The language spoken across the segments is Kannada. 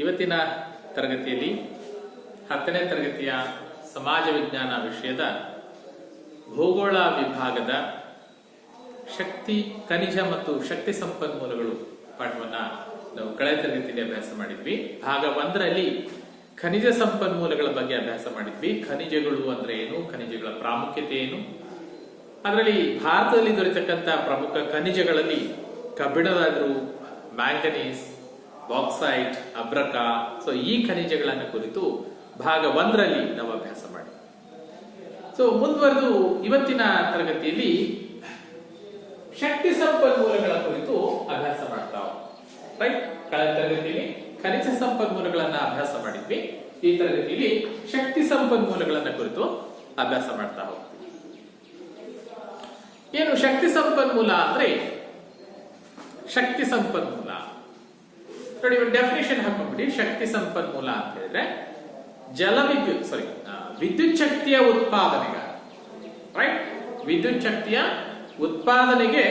ಇವತ್ತಿನ ತರಗತಿಯಲ್ಲಿ 10ನೇ ತರಗತಿಯ ಸಮಾಜ ವಿಜ್ಞಾನ ವಿಷಯದ ಭೂಗೋಳ ವಿಭಾಗದ ಶಕ್ತಿ ಖನಿಜ ಮತ್ತು ಶಕ್ತಿ ಸಂಪನ್ಮೂಲಗಳು ಪಾಠವನ್ನ ನಾವು ಕಳೆದ ತರಗತಿಯಲ್ಲಿ ಅಭ್ಯಾಸ ಮಾಡಿದ್ವಿ. ಭಾಗ 1ರಲ್ಲಿ ಖನಿಜ ಸಂಪನ್ಮೂಲಗಳ ಬಗ್ಗೆ ಅಭ್ಯಾಸ ಮಾಡಿದ್ವಿ. ಖನಿಜಗಳು ಅಂದ್ರೆ ಏನು, ಖನಿಜಗಳ ಪ್ರಾಮುಖ್ಯತೆ ಏನು, ಅದರಲ್ಲಿ ಭಾರತದಲ್ಲಿ ದೊರೆತಕ್ಕಂಥ ಪ್ರಮುಖ ಖನಿಜಗಳಲ್ಲಿ ಕಬ್ಬಿಣದಾದ್ರು, ಮ್ಯಾಂಗನೀಸ್, ಬಾಕ್ಸೈಟ್, ಅಬ್ರಕ, ಸೊ ಈ ಖನಿಜಗಳನ್ನು ಕುರಿತು ಭಾಗ 1ರಲ್ಲಿ ನಾವು ಅಭ್ಯಾಸ ಮಾಡಿ. ಸೊ ಮುಂದುವರೆದು ಇವತ್ತಿನ ತರಗತಿಯಲ್ಲಿ ಶಕ್ತಿ ಸಂಪನ್ಮೂಲಗಳ ಕುರಿತು ಅಭ್ಯಾಸ ಮಾಡ್ತಾ ರೈಟ್. ಕಳೆದ ತರಗತಿಯಲ್ಲಿ ಖನಿಜ ಸಂಪನ್ಮೂಲಗಳನ್ನ ಅಭ್ಯಾಸ ಮಾಡಿದ್ವಿ. ಈ ತರಗತಿಯಲ್ಲಿ ಶಕ್ತಿ ಸಂಪನ್ಮೂಲಗಳನ್ನ ಕುರಿತು ಅಭ್ಯಾಸ ಮಾಡ್ತಾ ಹೋಗ್ತೀವಿ. ಏನು ಶಕ್ತಿ ಸಂಪನ್ಮೂಲ ಅಂದ್ರೆ? ಶಕ್ತಿ ಸಂಪನ್ಮೂಲ ನೋಡಿ, ಒಂದು ಡೆಫಿನೇಷನ್ ಹಾಕೊಂಡ್ಬಿಡಿ. ಶಕ್ತಿ ಸಂಪನ್ಮೂಲ ಅಂತ ಹೇಳಿದ್ರೆ ವಿದ್ಯುತ್ ಶಕ್ತಿಯ ಉತ್ಪಾದನೆಗೆ, ರೈಟ್, ವಿದ್ಯುತ್ ಶಕ್ತಿಯ ಉತ್ಪಾದನೆಗೆ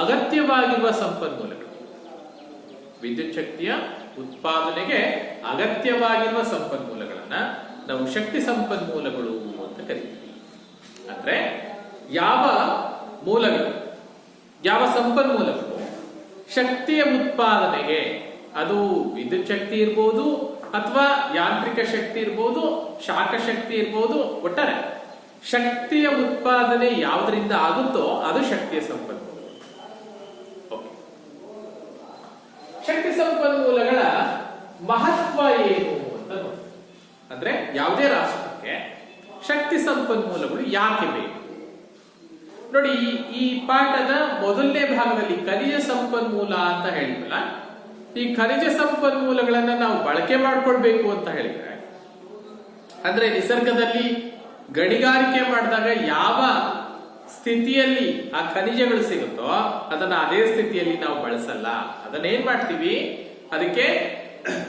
ಅಗತ್ಯವಾಗಿರುವ ಸಂಪನ್ಮೂಲಗಳು. ವಿದ್ಯುತ್ ಶಕ್ತಿಯ ಉತ್ಪಾದನೆಗೆ ಅಗತ್ಯವಾಗಿರುವ ಸಂಪನ್ಮೂಲಗಳನ್ನ ನಾವು ಶಕ್ತಿ ಸಂಪನ್ಮೂಲಗಳು ಅಂತ ಕರಿತೀವಿ. ಅಂದ್ರೆ ಯಾವ ಮೂಲಗಳು, ಯಾವ ಸಂಪನ್ಮೂಲಗಳು ಶಕ್ತಿಯ ಉತ್ಪಾದನೆಗೆ, ಅದು ವಿದ್ಯುತ್ ಶಕ್ತಿ ಇರ್ಬೋದು ಅಥವಾ ಯಾಂತ್ರಿಕ ಶಕ್ತಿ ಇರ್ಬೋದು, ಶಾಖ ಶಕ್ತಿ ಇರ್ಬೋದು, ಒಟ್ಟಾರೆ ಶಕ್ತಿಯ ಉತ್ಪಾದನೆ ಯಾವುದರಿಂದ ಆಗುತ್ತೋ ಅದು ಶಕ್ತಿಯ ಸಂಪನ್ಮೂಲ. ಶಕ್ತಿ ಸಂಪನ್ಮೂಲಗಳ ಮಹತ್ವ ಏನು ಅಂತ ನೋಡಿ. ಅಂದ್ರೆ ಯಾವುದೇ ರಾಷ್ಟ್ರಕ್ಕೆ ಶಕ್ತಿ ಸಂಪನ್ಮೂಲಗಳು ಯಾಕೆ ಬೇಕು ನೋಡಿ. ಈ ಪಾಠದ ಮೊದಲನೇ ಭಾಗದಲ್ಲಿ ಖನಿಜ ಸಂಪನ್ಮೂಲ ಅಂತ ಹೇಳಿದ್ವಲ್ಲ, ಈ ಖನಿಜ ಸಂಪನ್ಮೂಲಗಳನ್ನ ನಾವು ಬಳಕೆ ಮಾಡ್ಕೊಳ್ಬೇಕು ಅಂತ ಹೇಳಿದ್ರೆ, ಅಂದ್ರೆ ನಿಸರ್ಗದಲ್ಲಿ ಗಣಿಗಾರಿಕೆ ಮಾಡಿದಾಗ ಯಾವ ಸ್ಥಿತಿಯಲ್ಲಿ ಆ ಖನಿಜಗಳು ಸಿಗುತ್ತೋ ಅದನ್ನ ಅದೇ ಸ್ಥಿತಿಯಲ್ಲಿ ನಾವು ಬಳಸಲ್ಲ. ಅದನ್ನ ಏನ್ ಮಾಡ್ತೀವಿ, ಅದಕ್ಕೆ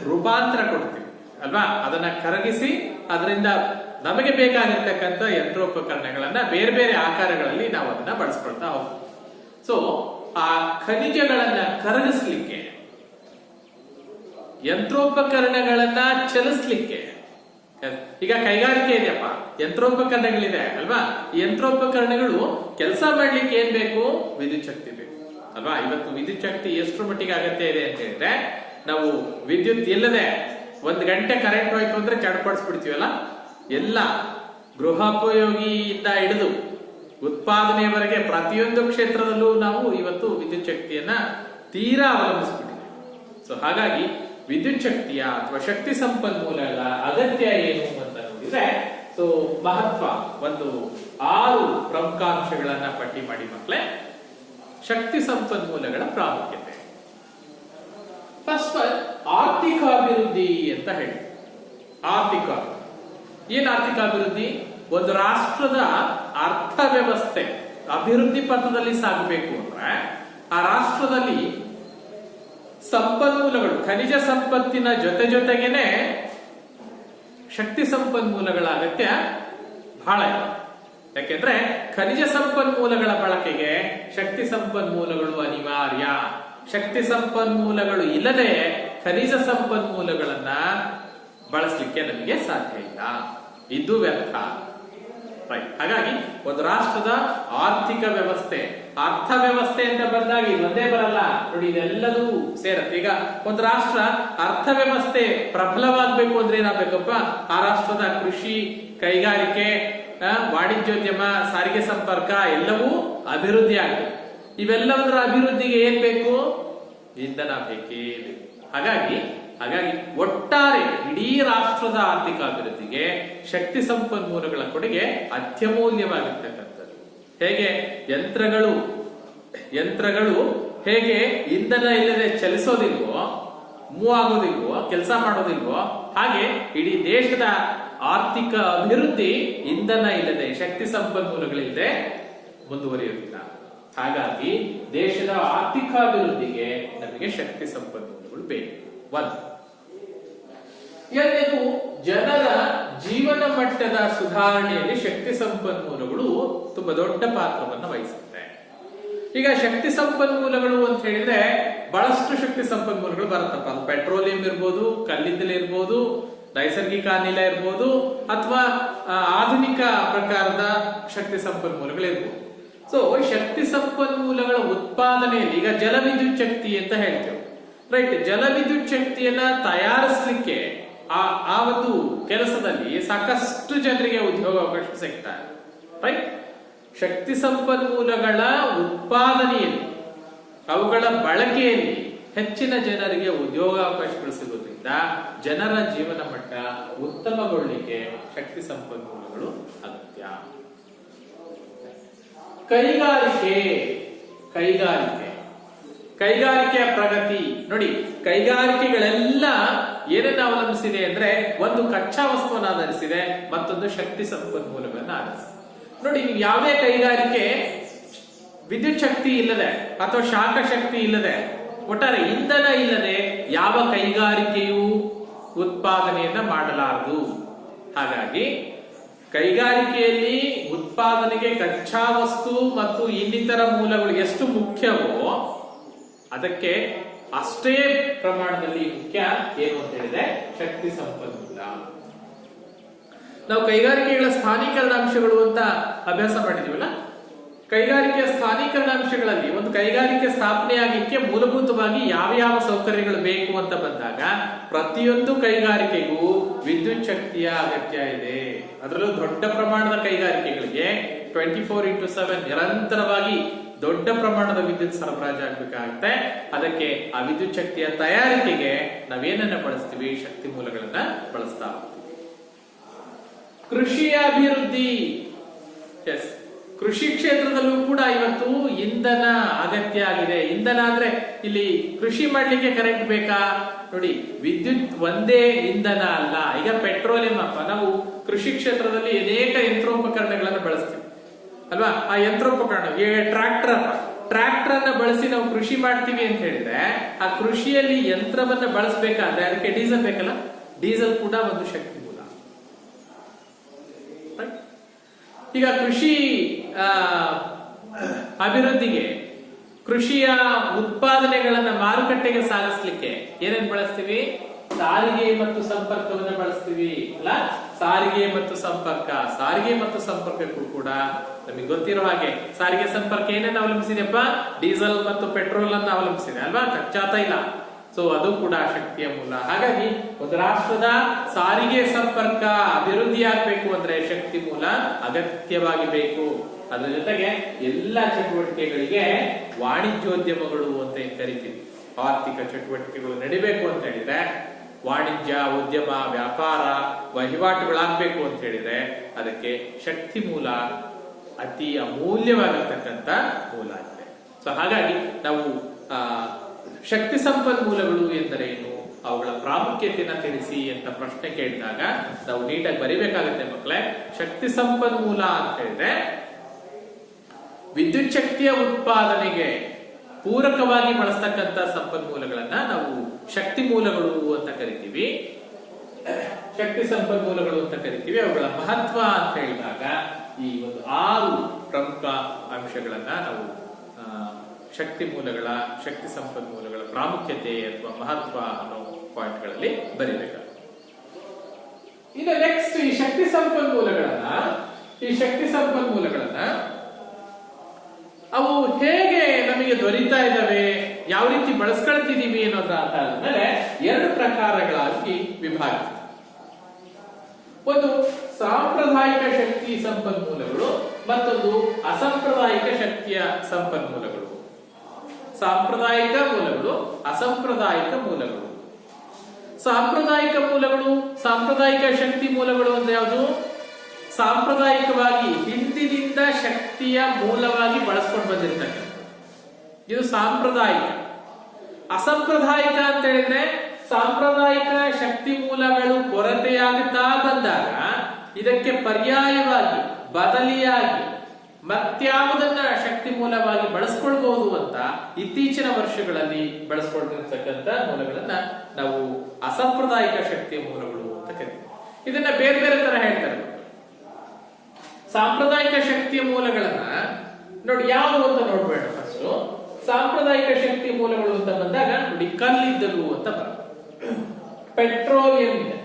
ರೂಪಾಂತರ ಕೊಡ್ತೀವಿ ಅಲ್ವಾ. ಅದನ್ನ ಕರಗಿಸಿ ಅದರಿಂದ ನಮಗೆ ಬೇಕಾಗಿರ್ತಕ್ಕಂಥ ಯಂತ್ರೋಪಕರಣಗಳನ್ನ ಬೇರೆ ಬೇರೆ ಆಕಾರಗಳಲ್ಲಿ ನಾವು ಅದನ್ನ ಬಳಸ್ಕೊಳ್ತಾ ಹೋಗ್ತೀವಿ. ಸೊ ಆ ಖನಿಜಗಳನ್ನ ಕರಗಿಸ್ಲಿಕ್ಕೆ, ಯಂತ್ರೋಪಕರಣಗಳನ್ನ ಚಲಿಸ್ಲಿಕ್ಕೆ, ಈಗ ಕೈಗಾರಿಕೆ ಇದೆಯಪ್ಪ, ಯಂತ್ರೋಪಕರಣಗಳಿದೆ ಅಲ್ವಾ. ಈ ಯಂತ್ರೋಪಕರಣಗಳು ಕೆಲಸ ಮಾಡ್ಲಿಕ್ಕೆ ಏನ್ ಬೇಕು? ವಿದ್ಯುತ್ ಶಕ್ತಿ ಬೇಕು ಅಲ್ವಾ. ಇವತ್ತು ವಿದ್ಯುತ್ ಶಕ್ತಿ ಎಷ್ಟು ಮಟ್ಟಿಗೆ ಅಗತ್ಯ ಇದೆ ಅಂತ ಹೇಳಿದ್ರೆ, ನಾವು ವಿದ್ಯುತ್ ಇಲ್ಲದೆ 1 ಗಂಟೆ ಕರೆಂಟ್ ಹೋಯ್ತು ಅಂದ್ರೆ ಚಡ್ಪಡಿಸ್ಬಿಡ್ತೀವಲ್ಲ. ಎಲ್ಲ ಗೃಹೋಪಯೋಗಿಯಿಂದ ಹಿಡಿದು ಉತ್ಪಾದನೆಯವರೆಗೆ ಪ್ರತಿಯೊಂದು ಕ್ಷೇತ್ರದಲ್ಲೂ ನಾವು ಇವತ್ತು ವಿದ್ಯುತ್ ಶಕ್ತಿಯನ್ನ ತೀರಾ ಅವಲಂಬಿಸ್ಬಿಟ್ಟಿದ್ದೀವಿ. ಸೊ ಹಾಗಾಗಿ ವಿದ್ಯುತ್ ಶಕ್ತಿಯ ಅಥವಾ ಶಕ್ತಿ ಸಂಪನ್ಮೂಲಗಳ ಅಗತ್ಯ ಏನು ಅಂತ ನೋಡಿದ್ರೆ, ಸೊ ಮಹತ್ವ ಒಂದು 6 ಪ್ರಮುಖ ಅಂಶಗಳನ್ನ ಪಟ್ಟಿ ಮಾಡಿ ಮಕ್ಕಳೇ. ಶಕ್ತಿ ಸಂಪನ್ಮೂಲಗಳ ಪ್ರಾಮುಖ್ಯತೆ. ಫಸ್ಟ್ ಆರ್ಥಿಕ ಅಭಿವೃದ್ಧಿ ಅಂತ ಹೇಳಿ. ಆರ್ಥಿಕ ಏನ್ ಆರ್ಥಿಕ ಅಭಿವೃದ್ಧಿ? ಒಂದು ರಾಷ್ಟ್ರದ ಅರ್ಥವ್ಯವಸ್ಥೆ ಅಭಿವೃದ್ಧಿ ಪಥದಲ್ಲಿ ಸಾಗಬೇಕು ಅಂದ್ರೆ ಆ ರಾಷ್ಟ್ರದಲ್ಲಿ ಸಂಪನ್ಮೂಲಗಳು, ಖನಿಜ ಸಂಪತ್ತಿನ ಜೊತೆಗೇನೆ ಶಕ್ತಿ ಸಂಪನ್ಮೂಲಗಳ ಅಗತ್ಯ ಬಹಳ ಇದೆ. ಯಾಕೆಂದ್ರೆ ಖನಿಜ ಸಂಪನ್ಮೂಲಗಳ ಬಳಕೆಗೆ ಶಕ್ತಿ ಸಂಪನ್ಮೂಲಗಳು ಅನಿವಾರ್ಯ. ಶಕ್ತಿ ಸಂಪನ್ಮೂಲಗಳು ಇಲ್ಲದೆ ಖನಿಜ ಸಂಪನ್ಮೂಲಗಳನ್ನ ಬಳಸಲಿಕ್ಕೆ ನಮಗೆ ಸಾಧ್ಯ ಇಲ್ಲ, ಇದು ವ್ಯರ್ಥ. ಹಾಗಾಗಿ ಒಂದು ರಾಷ್ಟ್ರದ ಆರ್ಥಿಕ ವ್ಯವಸ್ಥೆ, ಅರ್ಥವ್ಯವಸ್ಥೆ ಅಂತ ಬಂದಾಗ ಇದೊಂದೇ ಬರಲ್ಲ ನೋಡಿ, ಇದೆಲ್ಲದೂ ಸೇರತ್ತೆ. ಈಗ ಒಂದು ರಾಷ್ಟ್ರ ಅರ್ಥವ್ಯವಸ್ಥೆ ಪ್ರಬಲವಾಗಬೇಕು ಅಂದ್ರೆ ಏನಾಗಬೇಕಪ್ಪ? ಆ ರಾಷ್ಟ್ರದ ಕೃಷಿ, ಕೈಗಾರಿಕೆ, ವಾಣಿಜ್ಯೋದ್ಯಮ, ಸಾರಿಗೆ ಸಂಪರ್ಕ ಎಲ್ಲವೂ ಅಭಿವೃದ್ಧಿ ಆಗಬೇಕು. ಇವೆಲ್ಲದರ ಅಭಿವೃದ್ಧಿಗೆ ಏನ್ ಬೇಕು? ಇಂಧನ ಬೇಕೇ ಬೇಕು. ಹಾಗಾಗಿ ಒಟ್ಟಾರೆ ಇಡೀ ರಾಷ್ಟ್ರದ ಆರ್ಥಿಕ ಅಭಿವೃದ್ಧಿಗೆ ಶಕ್ತಿ ಸಂಪನ್ಮೂಲಗಳ ಕೊಡುಗೆ ಅತ್ಯಮೂಲ್ಯವಾಗಿರ್ತಕ್ಕಂಥದ್ದು. ಹೇಗೆ ಯಂತ್ರಗಳು ಹೇಗೆ ಇಂಧನ ಇಲ್ಲದೆ ಚಲಿಸೋದಿಲ್ವೋ, ಮೂವ್ ಆಗೋದಿಲ್ವೋ, ಕೆಲಸ ಮಾಡೋದಿಲ್ವೋ, ಹಾಗೆ ಇಡೀ ದೇಶದ ಆರ್ಥಿಕ ಅಭಿವೃದ್ಧಿ ಇಂಧನ ಇಲ್ಲದೆ, ಶಕ್ತಿ ಸಂಪನ್ಮೂಲಗಳಿಲ್ಲದೆ ಮುಂದುವರಿಯುವುದಿಲ್ಲ. ಹಾಗಾಗಿ ದೇಶದ ಆರ್ಥಿಕ ಅಭಿವೃದ್ಧಿಗೆ ನಮಗೆ ಶಕ್ತಿ ಸಂಪನ್ಮೂಲಗಳು ಬೇಕು. 1. ಎರಡನೇದು ಜನರ ಜೀವನ ಮಟ್ಟದ ಸುಧಾರಣೆಯಲ್ಲಿ ಶಕ್ತಿ ಸಂಪನ್ಮೂಲಗಳು ತುಂಬಾ ದೊಡ್ಡ ಪಾತ್ರವನ್ನು ವಹಿಸುತ್ತೆ. ಈಗ ಶಕ್ತಿ ಸಂಪನ್ಮೂಲಗಳು ಅಂತ ಹೇಳಿದ್ರೆ ಬಹಳಷ್ಟು ಶಕ್ತಿ ಸಂಪನ್ಮೂಲಗಳು ಬರುತ್ತಪ್ಪ. ಅದು ಪೆಟ್ರೋಲಿಯಂ ಇರ್ಬೋದು, ಕಲ್ಲಿದ್ದಲು ಇರ್ಬೋದು, ನೈಸರ್ಗಿಕ ಅನಿಲ ಇರ್ಬೋದು, ಅಥವಾ ಆಧುನಿಕ ಪ್ರಕಾರದ ಶಕ್ತಿ ಸಂಪನ್ಮೂಲಗಳು ಇರ್ಬೋದು. ಸೊ ಶಕ್ತಿ ಸಂಪನ್ಮೂಲಗಳ ಉತ್ಪಾದನೆಯಲ್ಲಿ ಈಗ ಜಲವಿದ್ಯುತ್ ಶಕ್ತಿ ಅಂತ ಹೇಳ್ತೇವೆ, ರೈಟ್? ಜಲವಿದ್ಯುತ್ ಶಕ್ತಿಯನ್ನ ತಯಾರಿಸಲಿಕ್ಕೆ ಆ ಒಂದು ಕೆಲಸದಲ್ಲಿ ಸಾಕಷ್ಟು ಜನರಿಗೆ ಉದ್ಯೋಗಾವಕಾಶ ಸಿಗ್ತಾರೆ, ರೈಟ್? ಶಕ್ತಿ ಸಂಪನ್ಮೂಲಗಳ ಉತ್ಪಾದನೆಯಲ್ಲಿ, ಅವುಗಳ ಬಳಕೆಯಲ್ಲಿ ಹೆಚ್ಚಿನ ಜನರಿಗೆ ಉದ್ಯೋಗಾವಕಾಶಗಳು ಸಿಗೋದ್ರಿಂದ ಜನರ ಜೀವನ ಮಟ್ಟ ಉತ್ತಮಗೊಳ್ಳಲಿಕ್ಕೆ ಶಕ್ತಿ ಸಂಪನ್ಮೂಲಗಳು ಅಗತ್ಯ. ಕೈಗಾರಿಕೆಯ ಪ್ರಗತಿ ನೋಡಿ. ಕೈಗಾರಿಕೆಗಳೆಲ್ಲ ಏನನ್ನ ಅವಲಂಬಿಸಿದೆ ಅಂದ್ರೆ ಒಂದು ಕಚ್ಚಾ ವಸ್ತುವನ್ನು ಆಧರಿಸಿದೆ, ಮತ್ತೊಂದು ಶಕ್ತಿ ಸಂಪನ್ಮೂಲಗಳನ್ನ ಆಧರಿಸಿದೆ. ನೋಡಿ, ನೀವು ಯಾವುದೇ ಕೈಗಾರಿಕೆ ವಿದ್ಯುತ್ ಶಕ್ತಿ ಇಲ್ಲದೆ ಅಥವಾ ಶಾಖ ಶಕ್ತಿ ಇಲ್ಲದೆ, ಒಟ್ಟಾರೆ ಇಂಧನ ಇಲ್ಲದೆ ಯಾವ ಕೈಗಾರಿಕೆಯೂ ಉತ್ಪಾದನೆಯನ್ನ ಮಾಡಲಾರದು. ಹಾಗಾಗಿ ಕೈಗಾರಿಕೆಯಲ್ಲಿ ಉತ್ಪಾದನೆಗೆ ಕಚ್ಚಾ ವಸ್ತು ಮತ್ತು ಇನ್ನಿತರ ಮೂಲಗಳು ಎಷ್ಟು ಮುಖ್ಯವೋ ಅದಕ್ಕೆ ಅಷ್ಟೇ ಪ್ರಮಾಣದಲ್ಲಿ ಮುಖ್ಯ ಏನು ಅಂತ ಹೇಳಿದ್ರೆ ಶಕ್ತಿ ಸಂಪನ್ಮೂಲ. ನಾವು ಕೈಗಾರಿಕೆಗಳ ಸ್ಥಾನೀಕರಣಾಂಶಗಳು ಅಂತ ಅಭ್ಯಾಸ ಮಾಡಿದೀವಲ್ಲ, ಕೈಗಾರಿಕೆಯ ಸ್ಥಾನೀಕರಣಾಂಶಗಳಲ್ಲಿ ಒಂದು ಕೈಗಾರಿಕೆ ಸ್ಥಾಪನೆಯಾಗಲಿಕ್ಕೆ ಮೂಲಭೂತವಾಗಿ ಯಾವ ಸೌಕರ್ಯಗಳು ಬೇಕು ಅಂತ ಬಂದಾಗ ಪ್ರತಿಯೊಂದು ಕೈಗಾರಿಕೆಗೂ ವಿದ್ಯುತ್ ಶಕ್ತಿಯ ಅಗತ್ಯ ಇದೆ. ಅದರಲ್ಲೂ ದೊಡ್ಡ ಪ್ರಮಾಣದ ಕೈಗಾರಿಕೆಗಳಿಗೆ 24x7 ನಿರಂತರವಾಗಿ ದೊಡ್ಡ ಪ್ರಮಾಣದ ವಿದ್ಯುತ್ ಸರಬರಾಜು ಆಗ್ಬೇಕಾಗುತ್ತೆ. ಅದಕ್ಕೆ ಆ ವಿದ್ಯುತ್ ಶಕ್ತಿಯ ತಯಾರಿಕೆಗೆ ನಾವೇನನ್ನ ಬಳಸ್ತೀವಿ? ಶಕ್ತಿ ಮೂಲಗಳನ್ನ ಬಳಸ್ತಾ ಹೋಗ್ತೀವಿ. ಕೃಷಿಯ ಅಭಿವೃದ್ಧಿ, ಎಸ್, ಕೃಷಿ ಕ್ಷೇತ್ರದಲ್ಲೂ ಕೂಡ ಇವತ್ತು ಇಂಧನ ಅಗತ್ಯ ಆಗಿದೆ. ಇಂಧನ ಅಂದ್ರೆ ಇಲ್ಲಿ ಕೃಷಿ ಮಾಡ್ಲಿಕ್ಕೆ ಕರೆಂಟ್ ಬೇಕಾ? ನೋಡಿ, ವಿದ್ಯುತ್ ಒಂದೇ ಇಂಧನ ಅಲ್ಲ. ಈಗ ಪೆಟ್ರೋಲಿಯಂ ಅಪ್ಪ, ನಾವು ಕೃಷಿ ಕ್ಷೇತ್ರದಲ್ಲಿ ಅನೇಕ ಯಂತ್ರೋಪಕರಣಗಳನ್ನು ಬಳಸ್ತೀವಿ ಅಲ್ವಾ? ಆ ಯಂತ್ರೋಪಕರಣ ಟ್ರ್ಯಾಕ್ಟರ್ ಅನ್ನ ಬಳಸಿ ನಾವು ಕೃಷಿ ಮಾಡ್ತೀವಿ ಅಂತ ಹೇಳಿದ್ರೆ, ಆ ಕೃಷಿಯಲ್ಲಿ ಯಂತ್ರವನ್ನ ಬಳಸಬೇಕಾದ್ರೆ ಅದಕ್ಕೆ ಡೀಸೆಲ್ ಬೇಕಲ್ಲ? ಡೀಸೆಲ್ ಕೂಡ ಒಂದು ಶಕ್ತಿ ಮೂಲ. ಈಗ ಕೃಷಿ ಅಭಿವೃದ್ಧಿಗೆ, ಕೃಷಿಯ ಉತ್ಪಾದನೆಗಳನ್ನ ಮಾರುಕಟ್ಟೆಗೆ ಸಾಗಿಸ್ಲಿಕ್ಕೆ ಏನೇನ್ ಬಳಸ್ತೀವಿ? ಸಾರಿಗೆ ಮತ್ತು ಸಂಪರ್ಕವನ್ನ ಬಳಸ್ತೀವಿ ಅಲ್ಲ? ಸಾರಿಗೆ ಮತ್ತು ಸಂಪರ್ಕಕ್ಕೂ ಕೂಡ ನಮಗೆ ಗೊತ್ತಿರೋ ಹಾಗೆ ಸಾರಿಗೆ ಸಂಪರ್ಕ ಏನನ್ನ ಅವಲಂಬಿಸಿದೆಪ್ಪ? ಡೀಸೆಲ್ ಮತ್ತು ಪೆಟ್ರೋಲ್ ಅನ್ನ ಅವಲಂಬಿಸಿದೆ ಅಲ್ವಾ? ಕಚ್ಚಾ ತೈಲ. ಸೊ ಅದು ಕೂಡ ಶಕ್ತಿಯ ಮೂಲ. ಹಾಗಾಗಿ ಒಂದು ರಾಷ್ಟ್ರದ ಸಾರಿಗೆ ಸಂಪರ್ಕ ಅಭಿವೃದ್ಧಿ ಆಗ್ಬೇಕು ಅಂದ್ರೆ ಶಕ್ತಿ ಮೂಲ ಅಗತ್ಯವಾಗಿ ಬೇಕು. ಅದರ ಜೊತೆಗೆ ಎಲ್ಲ ಚಟುವಟಿಕೆಗಳಿಗೆ ವಾಣಿಜ್ಯೋದ್ಯಮಗಳು ಅಂತ ಕರಿತೀವಿ. ಆರ್ಥಿಕ ಚಟುವಟಿಕೆಗಳು ನಡಿಬೇಕು ಅಂತ ಹೇಳಿದ್ರೆ, ವಾಣಿಜ್ಯ, ಉದ್ಯಮ, ವ್ಯಾಪಾರ, ವಹಿವಾಟುಗಳಾಗಬೇಕು ಅಂತ ಹೇಳಿದ್ರೆ ಅದಕ್ಕೆ ಶಕ್ತಿ ಮೂಲ ಅತಿ ಅಮೂಲ್ಯವಾಗಿರ್ತಕ್ಕಂಥ ಮೂಲ ಆಗಿದೆ. ಸೊ ಹಾಗಾಗಿ ನಾವು ಶಕ್ತಿ ಸಂಪನ್ಮೂಲಗಳು ಎಂದರೇನು, ಅವುಗಳ ಪ್ರಾಮುಖ್ಯತೆಯನ್ನು ತಿಳಿಸಿ ಅಂತ ಪ್ರಶ್ನೆ ಕೇಳಿದಾಗ ನಾವು ನೀಟಾಗಿ ಬರಿಬೇಕಾಗುತ್ತೆ ಮಕ್ಕಳೇ. ಶಕ್ತಿ ಸಂಪನ್ಮೂಲ ಅಂತ ಹೇಳಿದ್ರೆ ವಿದ್ಯುತ್ ಶಕ್ತಿಯ ಉತ್ಪಾದನೆಗೆ ಪೂರಕವಾಗಿ ಬಳಸ್ತಕ್ಕಂಥ ಸಂಪನ್ಮೂಲಗಳನ್ನ ನಾವು ಶಕ್ತಿ ಮೂಲಗಳು ಅಂತ ಕರಿತೀವಿ, ಶಕ್ತಿ ಸಂಪನ್ಮೂಲಗಳು ಅಂತ ಕರಿತೀವಿ. ಅವುಗಳ ಮಹತ್ವ ಅಂತ ಹೇಳಿದಾಗ ಈ ಒಂದು 6 ಪ್ರಮುಖ ಅಂಶಗಳನ್ನ ನಾವು ಶಕ್ತಿ ಸಂಪನ್ಮೂಲಗಳ ಪ್ರಾಮುಖ್ಯತೆ ಅಥವಾ ಮಹತ್ವ ಅನ್ನೋ ಪಾಯಿಂಟ್ಗಳಲ್ಲಿ ಬರಿಬೇಕಾಗುತ್ತೆ. ಇನ್ನು ನೆಕ್ಸ್ಟ್ ಈ ಶಕ್ತಿ ಸಂಪನ್ಮೂಲಗಳನ್ನ ಅವು ಹೇಗೆ ನಮಗೆ ದೊರೀತಾ ಇದ್ದಾವೆ, ಯಾವ ರೀತಿ ಬಳಸ್ಕೊಳ್ತಿದೀವಿ ಅನ್ನೋದ್ರ ಆಧಾರದ ಮೇಲೆ 2 ಪ್ರಕಾರಗಳಾಗಿ ವಿಭಾಗಿಸಿ. ಒಂದು ಸಾಂಪ್ರದಾಯಿಕ ಶಕ್ತಿ ಸಂಪನ್ಮೂಲಗಳು, ಮತ್ತೊಂದು ಅಸಾಂಪ್ರದಾಯಿಕ ಶಕ್ತಿಯ ಸಂಪನ್ಮೂಲಗಳು. ಸಾಂಪ್ರದಾಯಿಕ ಮೂಲಗಳು, ಅಸಾಂಪ್ರದಾಯಿಕ ಮೂಲಗಳು. ಸಾಂಪ್ರದಾಯಿಕ ಶಕ್ತಿ ಮೂಲಗಳು ಅಂದ್ರೆ ಯಾವುದು? ಸಾಂಪ್ರದಾಯಿಕವಾಗಿ ಹಿಂದಿನಿಂದ ಶಕ್ತಿಯ ಮೂಲವಾಗಿ ಬಳಸ್ಕೊಂಡು ಬಂದಿರ್ತಕ್ಕಂಥ ಇದು ಸಾಂಪ್ರದಾಯಿಕ. ಅಸಾಂಪ್ರದಾಯಿಕ ಅಂತ ಹೇಳಿದ್ರೆ ಸಾಂಪ್ರದಾಯಿಕ ಶಕ್ತಿ ಮೂಲಗಳು ಕೊರತೆಯಾಗುತ್ತಾ ಬಂದಾಗ ಇದಕ್ಕೆ ಪರ್ಯಾಯವಾಗಿ, ಬದಲಿಯಾಗಿ ಮತ್ಯಾವುದನ್ನ ಶಕ್ತಿ ಮೂಲವಾಗಿ ಬಳಸ್ಕೊಳ್ಬಹುದು ಅಂತ ಇತ್ತೀಚಿನ ವರ್ಷಗಳಲ್ಲಿ ಬಳಸ್ಕೊಳ್ತಿರ್ತಕ್ಕಂಥ ಮೂಲಗಳನ್ನ ನಾವು ಅಸಾಂಪ್ರದಾಯಿಕ ಶಕ್ತಿಯ ಮೂಲಗಳು ಅಂತ ಕರಿತೀವಿ. ಇದನ್ನ ಬೇರೆ ಬೇರೆ ತರ ಹೇಳ್ತಾರೆ. ಸಾಂಪ್ರದಾಯಿಕ ಶಕ್ತಿಯ ಮೂಲಗಳನ್ನ ನೋಡಿ ಯಾವುದು ಅಂತ ನೋಡ್ಬೇಡ. ಫಸ್ಟ್ ಸಾಂಪ್ರದಾಯಿಕ ಶಕ್ತಿ ಮೂಲಗಳು ಅಂತ ಬಂದಾಗ ನೋಡಿ ಕಲ್ಲಿದ್ದಲು ಅಂತ ಬರುತ್ತೆ, ಪೆಟ್ರೋಲಿಯಂ ಇದೆ,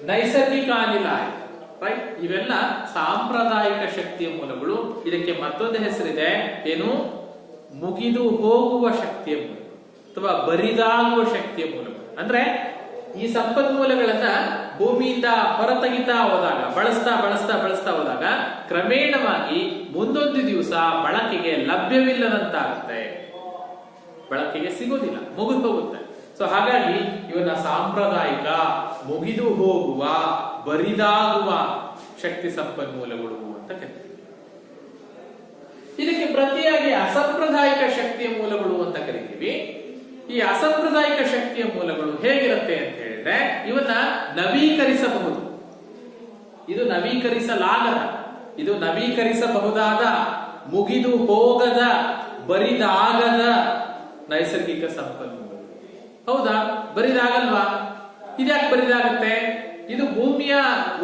ನೈಸರ್ಗಿಕ ಅನಿಲ ಇದೆ, ರೈಟ್? ಇವೆಲ್ಲ ಸಾಂಪ್ರದಾಯಿಕ ಶಕ್ತಿಯ ಮೂಲಗಳು. ಇದಕ್ಕೆ ಮತ್ತೊಂದು ಹೆಸರಿದೆ, ಏನು? ಮುಗಿದು ಹೋಗುವ ಶಕ್ತಿಯ ಮೂಲಗಳು ಅಥವಾ ಬರಿದಾಗುವ ಶಕ್ತಿಯ ಮೂಲಗಳು. ಅಂದ್ರೆ ಈ ಸಂಪನ್ಮೂಲಗಳನ್ನ ಭೂಮಿಯಿಂದ ಹೊರತೆಗಿತಾ ಹೋದಾಗ, ಬಳಸ್ತಾ ಬಳಸ್ತಾ ಬಳಸ್ತಾ ಹೋದಾಗ ಕ್ರಮೇಣವಾಗಿ ಮುಂದೊಂದು ದಿವಸ ಬಳಕೆಗೆ ಲಭ್ಯವಿಲ್ಲದಂತಾಗುತ್ತೆ, ಬಳಕೆಗೆ ಸಿಗೋದಿಲ್ಲ, ಮುಗಿದು ಹೋಗುತ್ತೆ. ಸೊ ಹಾಗಾಗಿ ಇವನ್ನ ಸಾಂಪ್ರದಾಯಿಕ, ಮುಗಿದು ಹೋಗುವ, ಬರಿದಾಗುವ ಶಕ್ತಿ ಸಂಪನ್ಮೂಲಗಳು ಅಂತ ಕರೀತೀವಿ. ಇದಕ್ಕೆ ಪ್ರತಿಯಾಗಿ ಅಸಾಂಪ್ರದಾಯಿಕ ಶಕ್ತಿಯ ಮೂಲಗಳು ಅಂತ ಕರಿತೀವಿ. ಈ ಅಸಾಂಪ್ರದಾಯಿಕ ಶಕ್ತಿಯ ಮೂಲಗಳು ಹೇಗಿರುತ್ತೆ ಅಂತ ಹೇಳಿದ್ರೆ, ಇವನ್ನ ನವೀಕರಿಸಬಹುದು. ಇದು ನವೀಕರಿಸಲಾಗದ, ಇದು ನವೀಕರಿಸಬಹುದಾದ, ಮುಗಿದು ಹೋಗದ, ಬರಿದಾಗದ ನೈಸರ್ಗಿಕ ಸಂಪನ್ಮೂಲ. ಹೌದಾ? ಬರಿದಾಗಲ್ವಾ? ಇದ್ಯಾಕೆ ಬರಿದಾಗತ್ತೆ? ಇದು ಭೂಮಿಯ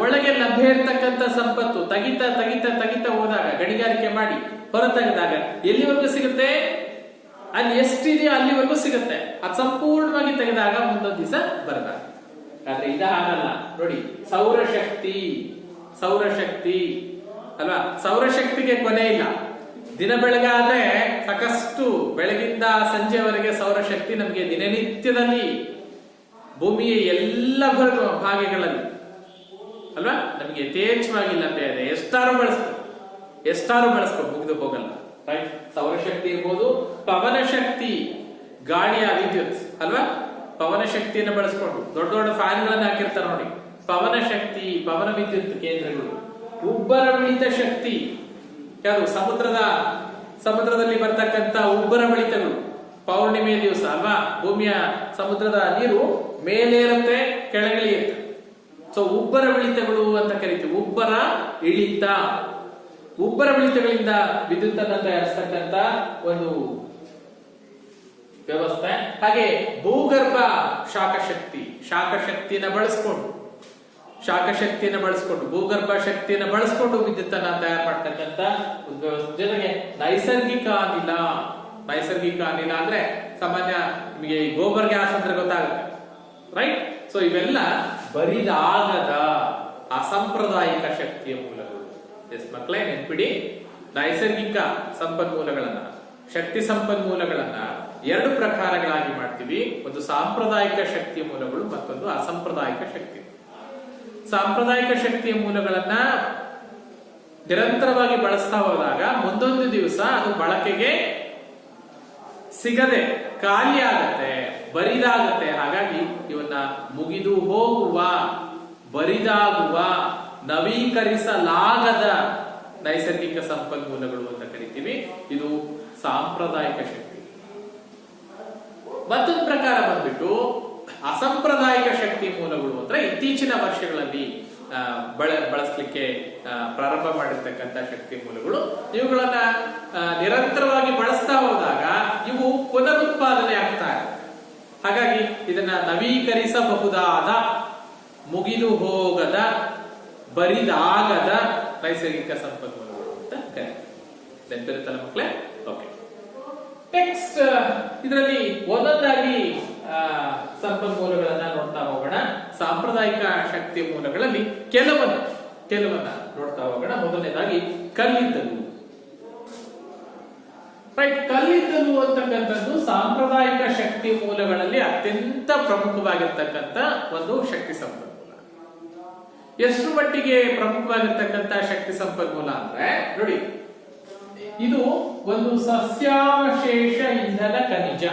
ಒಳಗೆ ಲಭ್ಯ ಇರತಕ್ಕಂತ ಸಂಪತ್ತು. ತಗಿತಾ ತಗಿತಾ ತಗಿತಾ ಹೋದಾಗ, ಗಣಿಗಾರಿಕೆ ಮಾಡಿ ಹೊರತೆಗೆದಾಗ ಎಲ್ಲಿವರೆಗೂ ಸಿಗುತ್ತೆ? ಅಲ್ಲಿ ಎಷ್ಟಿದೆಯೋ ಅಲ್ಲಿವರೆಗೂ ಸಿಗುತ್ತೆ. ಅದು ಸಂಪೂರ್ಣವಾಗಿ ತೆಗೆದಾಗ ಮುಂದೊಂದು ದಿವಸ ಬರದಾಗ. ಆದ್ರೆ ಇದ ಹಾಗಲ್ಲ ನೋಡಿ. ಸೌರಶಕ್ತಿ, ಸೌರಶಕ್ತಿ ಅಲ್ವಾ? ಸೌರಶಕ್ತಿಗೆ ಕೊನೆ ಇಲ್ಲ. ದಿನ ಬೆಳಗಾದ್ರೆ ಸಾಕಷ್ಟು, ಬೆಳಗಿಂದ ಸಂಜೆವರೆಗೆ ಸೌರಶಕ್ತಿ ನಮಗೆ ದಿನನಿತ್ಯದಲ್ಲಿ ಭೂಮಿಯ ಎಲ್ಲ ಭಾಗಗಳಲ್ಲಿ ಅಲ್ವಾ ನಮಗೆ ಯಥೇಚ್ಛವಾಗಿ ಲಭ್ಯ ಇದೆ. ಎಷ್ಟಾರು ಬಳಸ್ಕೊ ಮುಗಿದು ಹೋಗಲ್ಲ, ರೈಟ್? ಸೌರಶಕ್ತಿ ಇರ್ಬೋದು, ಪವನ ಶಕ್ತಿ, ಗಾಳಿಯ ವಿದ್ಯುತ್ ಅಲ್ವಾ? ಪವನ ಶಕ್ತಿಯನ್ನು ಬಳಸ್ಕೊಂಡು ದೊಡ್ಡ ದೊಡ್ಡ ಫ್ಯಾನ್ಗಳನ್ನ ಹಾಕಿರ್ತಾರೆ ನೋಡಿ. ಪವನ ಶಕ್ತಿ, ಪವನ ವಿದ್ಯುತ್ ಕೇಂದ್ರಗಳು. ಉಬ್ಬರವಿಳಿತ ಶಕ್ತಿ, ಯಾವುದು? ಸಮುದ್ರದಲ್ಲಿ ಬರ್ತಕ್ಕಂತ ಉಬ್ಬರವಿಳಿತಗಳು. ಪೌರ್ಣಿಮೆ ದಿವಸ ಅಲ್ವಾ, ಭೂಮಿಯ ಸಮುದ್ರದ ನೀರು ಮೇಲೇರುತ್ತೆ, ಕೆಳಗಿಳಿಯುತ್ತೆ. ಸೊ ಉಬ್ಬರವಿಳಿತಗಳು ಅಂತ ಕರಿತೀವಿ. ಉಬ್ಬರ ಇಳಿತ, ಉಬ್ಬರವಿಳಿತಗಳಿಂದ ವಿದ್ಯುತ್ ಅನ್ನು ತಯಾರಿಸ್ತಕ್ಕಂತ ಒಂದು ವ್ಯವಸ್ಥೆ. ಹಾಗೆ ಭೂಗರ್ಭ ಶಾಖಶಕ್ತಿ, ಶಾಖಶಕ್ತಿಯನ್ನು ಬಳಸ್ಕೊಂಡು ಭೂಗರ್ಭ ಶಕ್ತಿಯನ್ನು ಬಳಸ್ಕೊಂಡು ವಿದ್ಯುತ್ ಅನ್ನ ತಯಾರು ಮಾಡ್ತಕ್ಕಂತ ಒಂದು ವ್ಯವಸ್ಥೆ. ಜೊತೆಗೆ ನೈಸರ್ಗಿಕ ಅನಿಲ. ನೈಸರ್ಗಿಕ ಅನಿಲ ಅಂದ್ರೆ ಸಾಮಾನ್ಯ ನಿಮಗೆ ಗೋಬರ್ ಗ್ಯಾಸ್ ಅಂದ್ರೆ ಗೊತ್ತಾಗುತ್ತೆ, ರೈಟ್? ಸೊ ಇವೆಲ್ಲ ಬರಿದಾಗದ ಅಸಾಂಪ್ರದಾಯಿಕ ಶಕ್ತಿಯ ಮೂಲಗಳು. ಎಸ್ ಮಕ್ಕಳೇ, ನೆನ್ಪಿಡಿ, ನೈಸರ್ಗಿಕ ಸಂಪನ್ಮೂಲಗಳನ್ನ, ಶಕ್ತಿ ಸಂಪನ್ಮೂಲಗಳನ್ನ ಎರಡು ಪ್ರಕಾರಗಳಾಗಿ ಮಾಡ್ತೀವಿ. ಒಂದು ಸಾಂಪ್ರದಾಯಿಕ ಶಕ್ತಿಯ ಮೂಲಗಳು, ಮತ್ತೊಂದು ಅಸಾಂಪ್ರದಾಯಿಕ ಶಕ್ತಿ. ಸಾಂಪ್ರದಾಯಿಕ ಶಕ್ತಿಯ ಮೂಲಗಳನ್ನ ನಿರಂತರವಾಗಿ ಬಳಸ್ತಾ ಹೋದಾಗ ಮುಂದೊಂದು ದಿವಸ ಅದು ಬಳಕೆಗೆ ಸಿಗದೆ ಖಾಲಿಯಾಗತ್ತೆ, ಬರಿದಾಗತ್ತೆ. ಹಾಗಾಗಿ ಇವನ್ನ ಮುಗಿದು ಹೋಗುವ, ಬರಿದಾಗುವ, ನವೀಕರಿಸಲಾಗದ ನೈಸರ್ಗಿಕ ಸಂಪನ್ಮೂಲಗಳು ಅಂತ ಕರಿತೀವಿ. ಇದು ಸಾಂಪ್ರದಾಯಿಕ ಶಕ್ತಿ. ಮತ್ತೊಂದು ಪ್ರಕಾರ ಬಂದ್ಬಿಟ್ಟು ಅಸಾಂಪ್ರದಾಯಿಕ ಶಕ್ತಿ ಮೂಲಗಳು ಅಂದ್ರೆ ಇತ್ತೀಚಿನ ವರ್ಷಗಳಲ್ಲಿ ಬಳಸಲಿಕ್ಕೆ ಪ್ರಾರಂಭ ಮಾಡಿರ್ತಕ್ಕಂಥ ಶಕ್ತಿ ಮೂಲಗಳು. ಇವುಗಳನ್ನ ನಿರಂತರವಾಗಿ ಬಳಸ್ತಾ ಹೋದಾಗ ಇವು ಪುನರುತ್ಪಾದನೆ ಆಗ್ತಾ ಇದೆ. ಹಾಗಾಗಿ ಇದನ್ನ ನವೀಕರಿಸಬಹುದಾದ, ಮುಗಿದು ಹೋಗದ, ಬರಿದಾಗದ ನೈಸರ್ಗಿಕ ಸಂಪನ್ಮೂಲಗಳು ಅಂತ ಕರೀತೀವಿ. ನೆನಪಿರುತ್ತಲ್ಲ ಮಕ್ಕಳೇ? ಓಕೆ, ನೆಕ್ಸ್ಟ್ ಇದರಲ್ಲಿ ಒಂದೊಂದಾಗಿ ಸಂಪನ್ಮೂಲಗಳನ್ನ ನೋಡ್ತಾ ಹೋಗೋಣ. ಸಾಂಪ್ರದಾಯಿಕ ಶಕ್ತಿ ಮೂಲಗಳಲ್ಲಿ ಕೆಲವನ್ನ ನೋಡ್ತಾ ಹೋಗೋಣ. ಮೊದಲನೇದಾಗಿ ಕಲ್ಲಿದ್ದಲು. ರೈಟ್, ಕಲ್ಲಿದ್ದಲು ಅಂತಕ್ಕಂಥದ್ದು ಸಾಂಪ್ರದಾಯಿಕ ಶಕ್ತಿ ಮೂಲಗಳಲ್ಲಿ ಅತ್ಯಂತ ಪ್ರಮುಖವಾಗಿರ್ತಕ್ಕಂಥ ಒಂದು ಶಕ್ತಿ ಸಂಪನ್ಮೂಲ. ಎಷ್ಟು ಮಟ್ಟಿಗೆ ಪ್ರಮುಖವಾಗಿರ್ತಕ್ಕಂಥ ಶಕ್ತಿ ಸಂಪನ್ಮೂಲ ಅಂದ್ರೆ ನೋಡಿ, ಇದು ಒಂದು ಸಸ್ಯಾವಶೇಷ ಇಂಧನ ಖನಿಜ.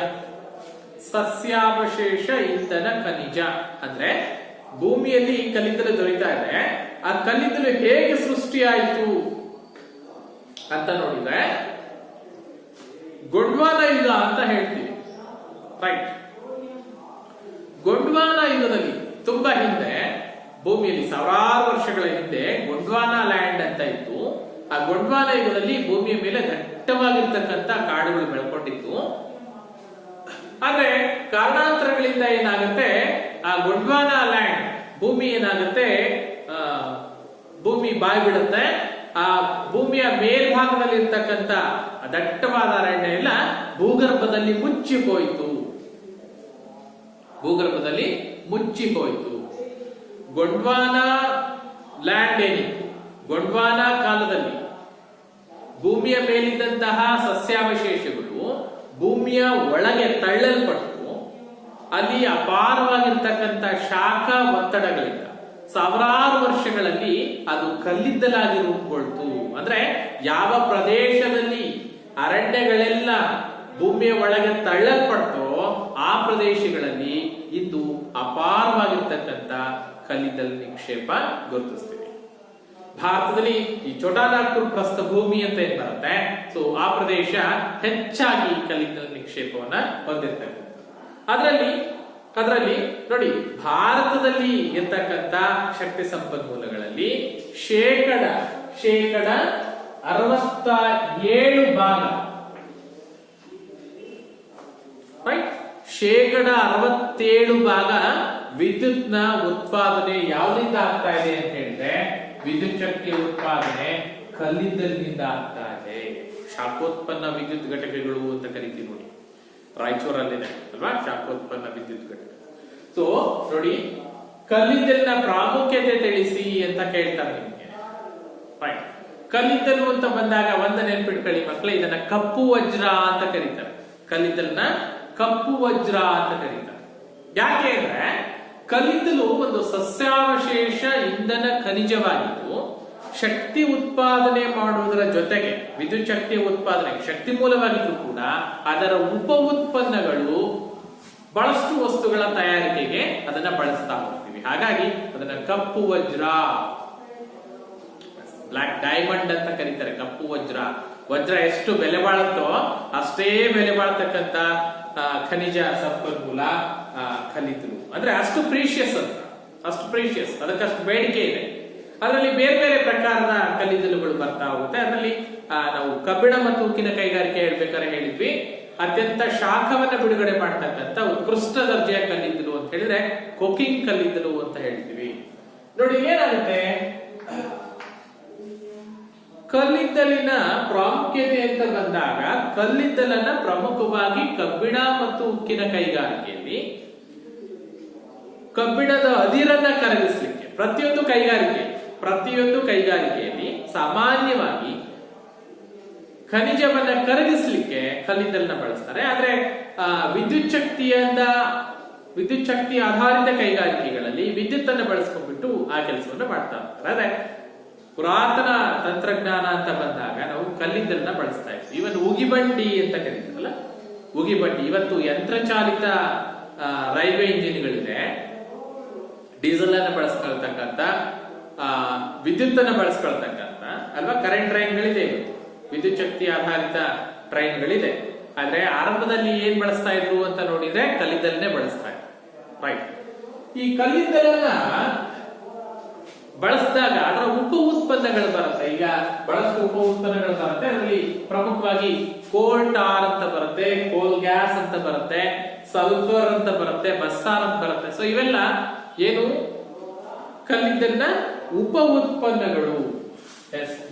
ಸಸ್ಯಾವಶೇಷ ಇಂಧನ ಖನಿಜ ಅಂದ್ರೆ ಭೂಮಿಯಲ್ಲಿ ಕಲ್ಲಿದ್ದಲು ದೊರೀತಾ ಇದೆ. ಆ ಕಲ್ಲಿದ್ದಲು ಹೇಗೆ ಸೃಷ್ಟಿಯಾಯಿತು ಅಂತ ನೋಡಿದ್ರೆ ಗೊಂಡ್ವಾನ ಯುಗ ಅಂತ ಹೇಳ್ತೀವಿ, ರೈಟ್? ಗೊಂಡ್ವಾನ ಯುಗದಲ್ಲಿ ತುಂಬಾ ಹಿಂದೆ ಭೂಮಿಯಲ್ಲಿ ಸಾವಿರಾರು ವರ್ಷಗಳ ಹಿಂದೆ ಗೊಂಡ್ವಾನ ಲ್ಯಾಂಡ್ ಅಂತ ಇತ್ತು. ಆ ಗೊಂಡ್ವಾನ ಯುಗದಲ್ಲಿ ಭೂಮಿಯ ಮೇಲೆ ದಟ್ಟವಾಗಿರ್ತಕ್ಕಂಥ ಕಾಡುಗಳು ಬೆಳ್ಕೊಂಡಿತ್ತು. ಆದ್ರೆ ಕಾರಣಾಂತರಗಳಿಂದ ಏನಾಗುತ್ತೆ, ಆ ಗೊಂಡ್ವಾನ ಲ್ಯಾಂಡ್ ಭೂಮಿ ಏನಾಗುತ್ತೆ, ಭೂಮಿ ಬಾಯಿ ಬಿಡುತ್ತೆ. ಆ ಭೂಮಿಯ ಮೇಲ್ಭಾಗದಲ್ಲಿ ಇರ್ತಕ್ಕಂಥ ದಟ್ಟವಾದ ಅರಣ್ಯ ಎಲ್ಲ ಭೂಗರ್ಭದಲ್ಲಿ ಮುಚ್ಚಿ ಹೋಯಿತು. ಭೂಗರ್ಭದಲ್ಲಿ ಮುಚ್ಚಿ ಹೋಯಿತು. ಗೊಂಡ್ವಾನ ಲ್ಯಾಂಡ್ ಏನಿತ್ತು, ಗೊಂಡ್ವಾನ ಕಾಲದಲ್ಲಿ ಭೂಮಿಯ ಮೇಲಿದ್ದಂತಹ ಸಸ್ಯಾವಶೇಷಗಳು ಭೂಮಿಯ ಒಳಗೆ ತಳ್ಳಲ್ಪಟ್ಟು ಅಲ್ಲಿ ಅಪಾರವಾಗಿರ್ತಕ್ಕಂಥ ಶಾಖ ಒತ್ತಡಗಳಿಂದ ಸಾವಿರಾರು ವರ್ಷಗಳಲ್ಲಿ ಅದು ಕಲ್ಲಿದ್ದಲಾಗಿ ರೂಪುಗೊಳ್ತು. ಅಂದ್ರೆ ಯಾವ ಪ್ರದೇಶದಲ್ಲಿ ಅರಣ್ಯಗಳೆಲ್ಲ ಭೂಮಿಯ ಒಳಗೆ ತಳ್ಳಲ್ಪಡ್ತೋ ಆ ಪ್ರದೇಶಗಳಲ್ಲಿ ಇಂದು ಅಪಾರವಾಗಿರ್ತಕ್ಕಂಥ ಕಲ್ಲಿದ್ದಲು ನಿಕ್ಷೇಪ ಗುರುತಿಸ್ತೀವಿ. ಭಾರತದಲ್ಲಿ ಈ ಛೋಟಾನಾಗ್ಪುರ್ ಪ್ರಸ್ಥಭೂಮಿ ಅಂತ ಏನ್ ಬರುತ್ತೆ, ಸೊ ಆ ಪ್ರದೇಶ ಹೆಚ್ಚಾಗಿ ಕಲ್ಲಿದ್ದಲು ನಿಕ್ಷೇಪವನ್ನ ಹೊಂದಿರ್ತಕ್ಕಂಥ. ಅದರಲ್ಲಿ ನೋಡಿ, ಭಾರತದಲ್ಲಿ ಇರ್ತಕ್ಕಂಥ ಶಕ್ತಿ ಸಂಪನ್ಮೂಲಗಳಲ್ಲಿ ಶೇಕಡ 67 ಭಾಗ, ಶೇಕಡ 67 ಭಾಗ ವಿದ್ಯುತ್ನ ಉತ್ಪಾದನೆ ಯಾವ್ದಿಂದ ಆಗ್ತಾ ಇದೆ ಅಂತ ಹೇಳಿದ್ರೆ, ವಿದ್ಯುತ್ ಶಕ್ತಿಯ ಉತ್ಪಾದನೆ ಕಲ್ಲಿದ್ದಲಿನಿಂದ ಆಗ್ತಾ ಇದೆ. ಶಾಖೋತ್ಪನ್ನ ವಿದ್ಯುತ್ ಘಟಕಗಳು ಅಂತ ಕರಿತೀವಿ ನೋಡಿ, ರಾಯಚೂರಲ್ಲಿದೆ ಅಲ್ವಾ ಶಾಖೋತ್ಪನ್ನ ವಿದ್ಯುತ್ ಘಟಕ. ಸೊ ನೋಡಿ, ಕಲ್ಲಿದ್ದಲಿನ ಪ್ರಾಮುಖ್ಯತೆ ತಿಳಿಸಿ ಅಂತ ಕೇಳ್ತಾರೆ ನಿಮ್ಗೆ. ಕಲ್ಲಿದ್ದಲು ಅಂತ ಬಂದಾಗ ಒಂದು ನೆನ್ಪಿಟ್ಕೊಳ್ಳಿ ಮಕ್ಕಳೇ, ಇದನ್ನ ಕಪ್ಪು ವಜ್ರ ಅಂತ ಕರೀತಾರೆ. ಕಲ್ಲಿದ್ದಲನ್ನ ಕಪ್ಪು ವಜ್ರ ಅಂತ ಕರೀತಾರೆ. ಯಾಕೆ ಅಂದ್ರೆ ಕಲ್ಲಿದ್ದಲು ಒಂದು ಸಸ್ಯಾವಶೇಷ ಇಂಧನ ಖನಿಜವಾಗಿದ್ದು ಶಕ್ತಿ ಉತ್ಪಾದನೆ ಮಾಡುವುದರ ಜೊತೆಗೆ ವಿದ್ಯುತ್ ಶಕ್ತಿಯ ಉತ್ಪಾದನೆಗೆ ಶಕ್ತಿ ಮೂಲವಾಗಿದ್ದು ಕೂಡ ಅದರ ಉಪ ಉತ್ಪನ್ನಗಳು ಬಹಳಷ್ಟು ವಸ್ತುಗಳ ತಯಾರಿಕೆಗೆ ಅದನ್ನ ಬಳಸ್ತಾ ಹೋಗ್ತೀವಿ. ಹಾಗಾಗಿ ಅದನ್ನ ಕಪ್ಪು ವಜ್ರ, ಬ್ಲಾಕ್ ಡೈಮಂಡ್ ಅಂತ ಕರೀತಾರೆ. ಕಪ್ಪು ವಜ್ರ, ವಜ್ರ ಎಷ್ಟು ಬೆಲೆ ಬಾಳುತ್ತೋ ಅಷ್ಟೇ ಬೆಲೆ ಬಾಳ್ತಕ್ಕಂಥ ಖನಿಜ ಸಂಪನ್ಮೂಲ ಕಲ್ಲಿದ್ದಲು. ಅಂದ್ರೆ ಅಷ್ಟು ಪ್ರೀಶಿಯಸ್ ಅಂತ, ಅಷ್ಟು ಪ್ರೀಶಿಯಸ್, ಅದಕ್ಕಷ್ಟು ಬೇಡಿಕೆ ಇದೆ. ಅದರಲ್ಲಿ ಬೇರೆ ಬೇರೆ ಪ್ರಕಾರದ ಕಲ್ಲಿದ್ದಲುಗಳು ಬರ್ತಾ ಹೋಗುತ್ತೆ. ಅದರಲ್ಲಿ ನಾವು ಕಬ್ಬಿಣ ಮತ್ತು ಉಕ್ಕಿನ ಕೈಗಾರಿಕೆ ಹೇಳ್ಬೇಕಾದ್ರೆ ಹೇಳಿದ್ವಿ, ಅತ್ಯಂತ ಶಾಖವನ್ನ ಬಿಡುಗಡೆ ಮಾಡ್ತಕ್ಕಂಥ ಉತ್ಕೃಷ್ಟ ದರ್ಜೆಯ ಕಲ್ಲಿದ್ದಲು ಅಂತ ಹೇಳಿದ್ರೆ ಕೋಕಿಂಗ್ ಕಲ್ಲಿದ್ದಲು ಅಂತ ಹೇಳ್ತೀವಿ. ನೋಡಿ ಏನಾಗುತ್ತೆ, ಕಲ್ಲಿದ್ದಲಿನ ಪ್ರಾಮುಖ್ಯತೆ ಅಂತ ಬಂದಾಗ ಕಲ್ಲಿದ್ದಲನ್ನ ಪ್ರಮುಖವಾಗಿ ಕಬ್ಬಿಣ ಮತ್ತು ಉಕ್ಕಿನ ಕೈಗಾರಿಕೆಯಲ್ಲಿ ಕಬ್ಬಿಣದ ಅದಿರನ್ನ ಕರಗಿಸಲಿಕ್ಕೆ ಪ್ರತಿಯೊಂದು ಕೈಗಾರಿಕೆಯಲ್ಲಿ ಸಾಮಾನ್ಯವಾಗಿ ಖನಿಜವನ್ನ ಕರಗಿಸಲಿಕ್ಕೆ ಕಲ್ಲಿದ್ದಲನ್ನ ಬಳಸ್ತಾರೆ. ಆದ್ರೆ ವಿದ್ಯುತ್ ಶಕ್ತಿ ಆಧಾರಿತ ಕೈಗಾರಿಕೆಗಳಲ್ಲಿ ವಿದ್ಯುತ್ ಅನ್ನು ಬಳಸ್ಕೊಂಡ್ಬಿಟ್ಟು ಆ ಕೆಲಸವನ್ನ ಮಾಡ್ತಾ ಇರ್ತಾರೆ. ಆದ್ರೆ ಪುರಾತನ ತಂತ್ರಜ್ಞಾನ ಅಂತ ಬಂದಾಗ ನಾವು ಕಲ್ಲಿದ್ದಲನ್ನ ಬಳಸ್ತಾ ಇದ್ವಿ. ಇವನ್ ಉಗಿಬಂಡಿ ಅಂತ ಕರೀತಾರಲ್ಲ, ಉಗಿಬಂಡಿ ಇವತ್ತು ಯಂತ್ರಚಾಲಿತ ರೈಲ್ವೆ ಇಂಜಿನ್ಗಳಿದೆ, ಡೀಸೆಲ್ ಅನ್ನ ಬಳಸ್ಕೊಳ್ತಕ್ಕಂಥ, ವಿದ್ಯುತ್ ಅನ್ನ ಬಳಸ್ಕೊಳ್ತಕ್ಕಂಥ ಅಲ್ವಾ, ಕರೆಂಟ್ ಟ್ರೈನ್ಗಳಿದೆ, ವಿದ್ಯುತ್ ಶಕ್ತಿ ಆಧಾರಿತ ಟ್ರೈನ್ಗಳಿದೆ. ಆದ್ರೆ ಆರಂಭದಲ್ಲಿ ಏನ್ ಬಳಸ್ತಾ ಇದ್ರು ಅಂತ ನೋಡಿದ್ರೆ ಕಲ್ಲಿದ್ದಲನ್ನೇ ಬಳಸ್ತಾ ಇದ್ರು. ರೈಟ್. ಈ ಕಲ್ಲಿದ್ದಲನ್ನ ಬಳಸಿದಾಗ ಅದರ ಉಪ ಉತ್ಪನ್ನಗಳು ಬರುತ್ತೆ. ಈಗ ಬಹಳಷ್ಟು ಉಪ ಉತ್ಪನ್ನಗಳು ಬರುತ್ತೆ. ಅದರಲ್ಲಿ ಪ್ರಮುಖವಾಗಿ ಕೋಲ್ ಟಾರ್ ಅಂತ ಬರುತ್ತೆ, ಕೋಲ್ ಗ್ಯಾಸ್ ಅಂತ ಬರುತ್ತೆ, ಸಲ್ಫರ್ ಅಂತ ಬರುತ್ತೆ, ಬಸ್ಸಾರ್ ಅಂತ ಬರುತ್ತೆ. ಸೊ ಇವೆಲ್ಲ ಏನು ಕಲ್ಲಿದ್ದಲಿನ ಉಪ ಉತ್ಪನ್ನಗಳು.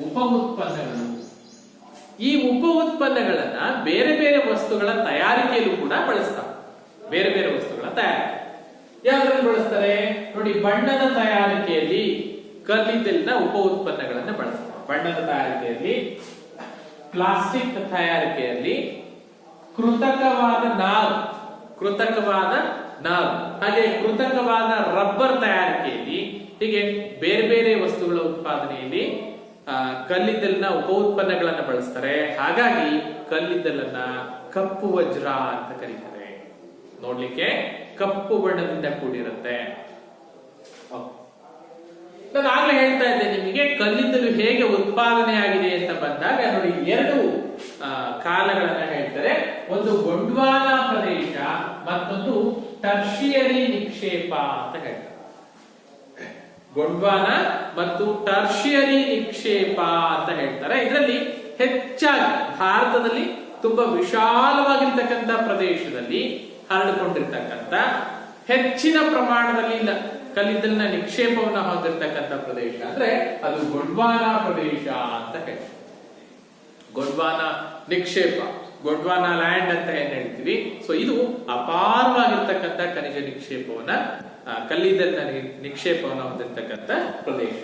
ಉಪ ಉತ್ಪನ್ನಗಳು. ಈ ಉಪ ಉತ್ಪನ್ನಗಳನ್ನ ಬೇರೆ ಬೇರೆ ವಸ್ತುಗಳ ತಯಾರಿಕೆಯಲ್ಲೂ ಕೂಡ ಬಳಸ್ತಾರೆ. ಬೇರೆ ಬೇರೆ ವಸ್ತುಗಳ ತಯಾರಿಕೆ ಯಾವ್ದ್ರಲ್ಲಿ ಬಳಸ್ತಾರೆ ನೋಡಿ, ಬಣ್ಣದ ತಯಾರಿಕೆಯಲ್ಲಿ ಕಲ್ಲಿದ್ದಲಿನ ಉಪ ಉತ್ಪನ್ನಗಳನ್ನ ಬಳಸ್ತಾರೆ. ಬಣ್ಣದ ತಯಾರಿಕೆಯಲ್ಲಿ, ಪ್ಲಾಸ್ಟಿಕ್ ತಯಾರಿಕೆಯಲ್ಲಿ, ಕೃತಕವಾದ ನಾರು, ಹಾಗೆ ಕೃತಕವಾದ ರಬ್ಬರ್ ತಯಾರಿಕೆಯಲ್ಲಿ, ಹೀಗೆ ಬೇರೆ ಬೇರೆ ವಸ್ತುಗಳ ಉತ್ಪಾದನೆಯಲ್ಲಿ ಕಲ್ಲಿದ್ದಲಿನ ಉಪ ಉತ್ಪನ್ನಗಳನ್ನ ಬಳಸ್ತಾರೆ. ಹಾಗಾಗಿ ಕಲ್ಲಿದ್ದಲನ್ನ ಕಪ್ಪು ವಜ್ರ ಅಂತ ಕರೀತಾರೆ. ನೋಡ್ಲಿಕ್ಕೆ ಕಪ್ಪು ಬಣ್ಣದಿಂದ ಕೂಡಿರುತ್ತೆ. ನಾನು ಆಗ್ಲೇ ಹೇಳ್ತಾ ಇದ್ದೆ ನಿಮಗೆ, ಕಲ್ಲಿದ್ದಲು ಹೇಗೆ ಉತ್ಪಾದನೆ ಆಗಿದೆ ಅಂತ ಬಂದಾಗ ನೋಡಿ, ಎರಡು ಕಾಲಗಳನ್ನ ಹೇಳ್ತಾರೆ. ಒಂದು ಗೊಂಡ್ವಾನ ಪ್ರದೇಶ, ಮತ್ತೊಂದು ಟರ್ಷಿಯರಿ ನಿಕ್ಷೇಪ ಅಂತ ಹೇಳ್ತಾರೆ. ಗೊಂಡ್ವಾನ ಮತ್ತು ಟರ್ಷಿಯರಿ ನಿಕ್ಷೇಪ ಅಂತ ಹೇಳ್ತಾರೆ. ಇದರಲ್ಲಿ ಹೆಚ್ಚಾಗಿ ಭಾರತದಲ್ಲಿ ತುಂಬಾ ವಿಶಾಲವಾಗಿರ್ತಕ್ಕಂಥ ಪ್ರದೇಶದಲ್ಲಿ ಹರಡಿಕೊಂಡಿರ್ತಕ್ಕಂಥ ಹೆಚ್ಚಿನ ಪ್ರಮಾಣದಲ್ಲಿ ಕಲ್ಲಿದ್ದಲಿನ ನಿಕ್ಷೇಪವನ್ನ ಹೊಂದಿರತಕ್ಕಂಥ ಪ್ರದೇಶ ಅಂದ್ರೆ ಅದು ಗೊಂಡ್ವಾನಾ ಪ್ರದೇಶ ಅಂತ ಹೇಳ್ತೀವಿ. ಗೊಂಡ್ವಾನಾ ನಿಕ್ಷೇಪ, ಗೊಂಡ್ವಾನಾ ಲ್ಯಾಂಡ್ ಅಂತ ಏನ್ ಹೇಳ್ತೀವಿ. ಸೊ ಇದು ಅಪಾರವಾಗಿರ್ತಕ್ಕಂಥ ಖನಿಜ ನಿಕ್ಷೇಪವನ್ನ, ಕಲ್ಲಿದ್ದಲಿನ ನಿಕ್ಷೇಪವನ್ನ ಹೊಂದಿರತಕ್ಕಂಥ ಪ್ರದೇಶ.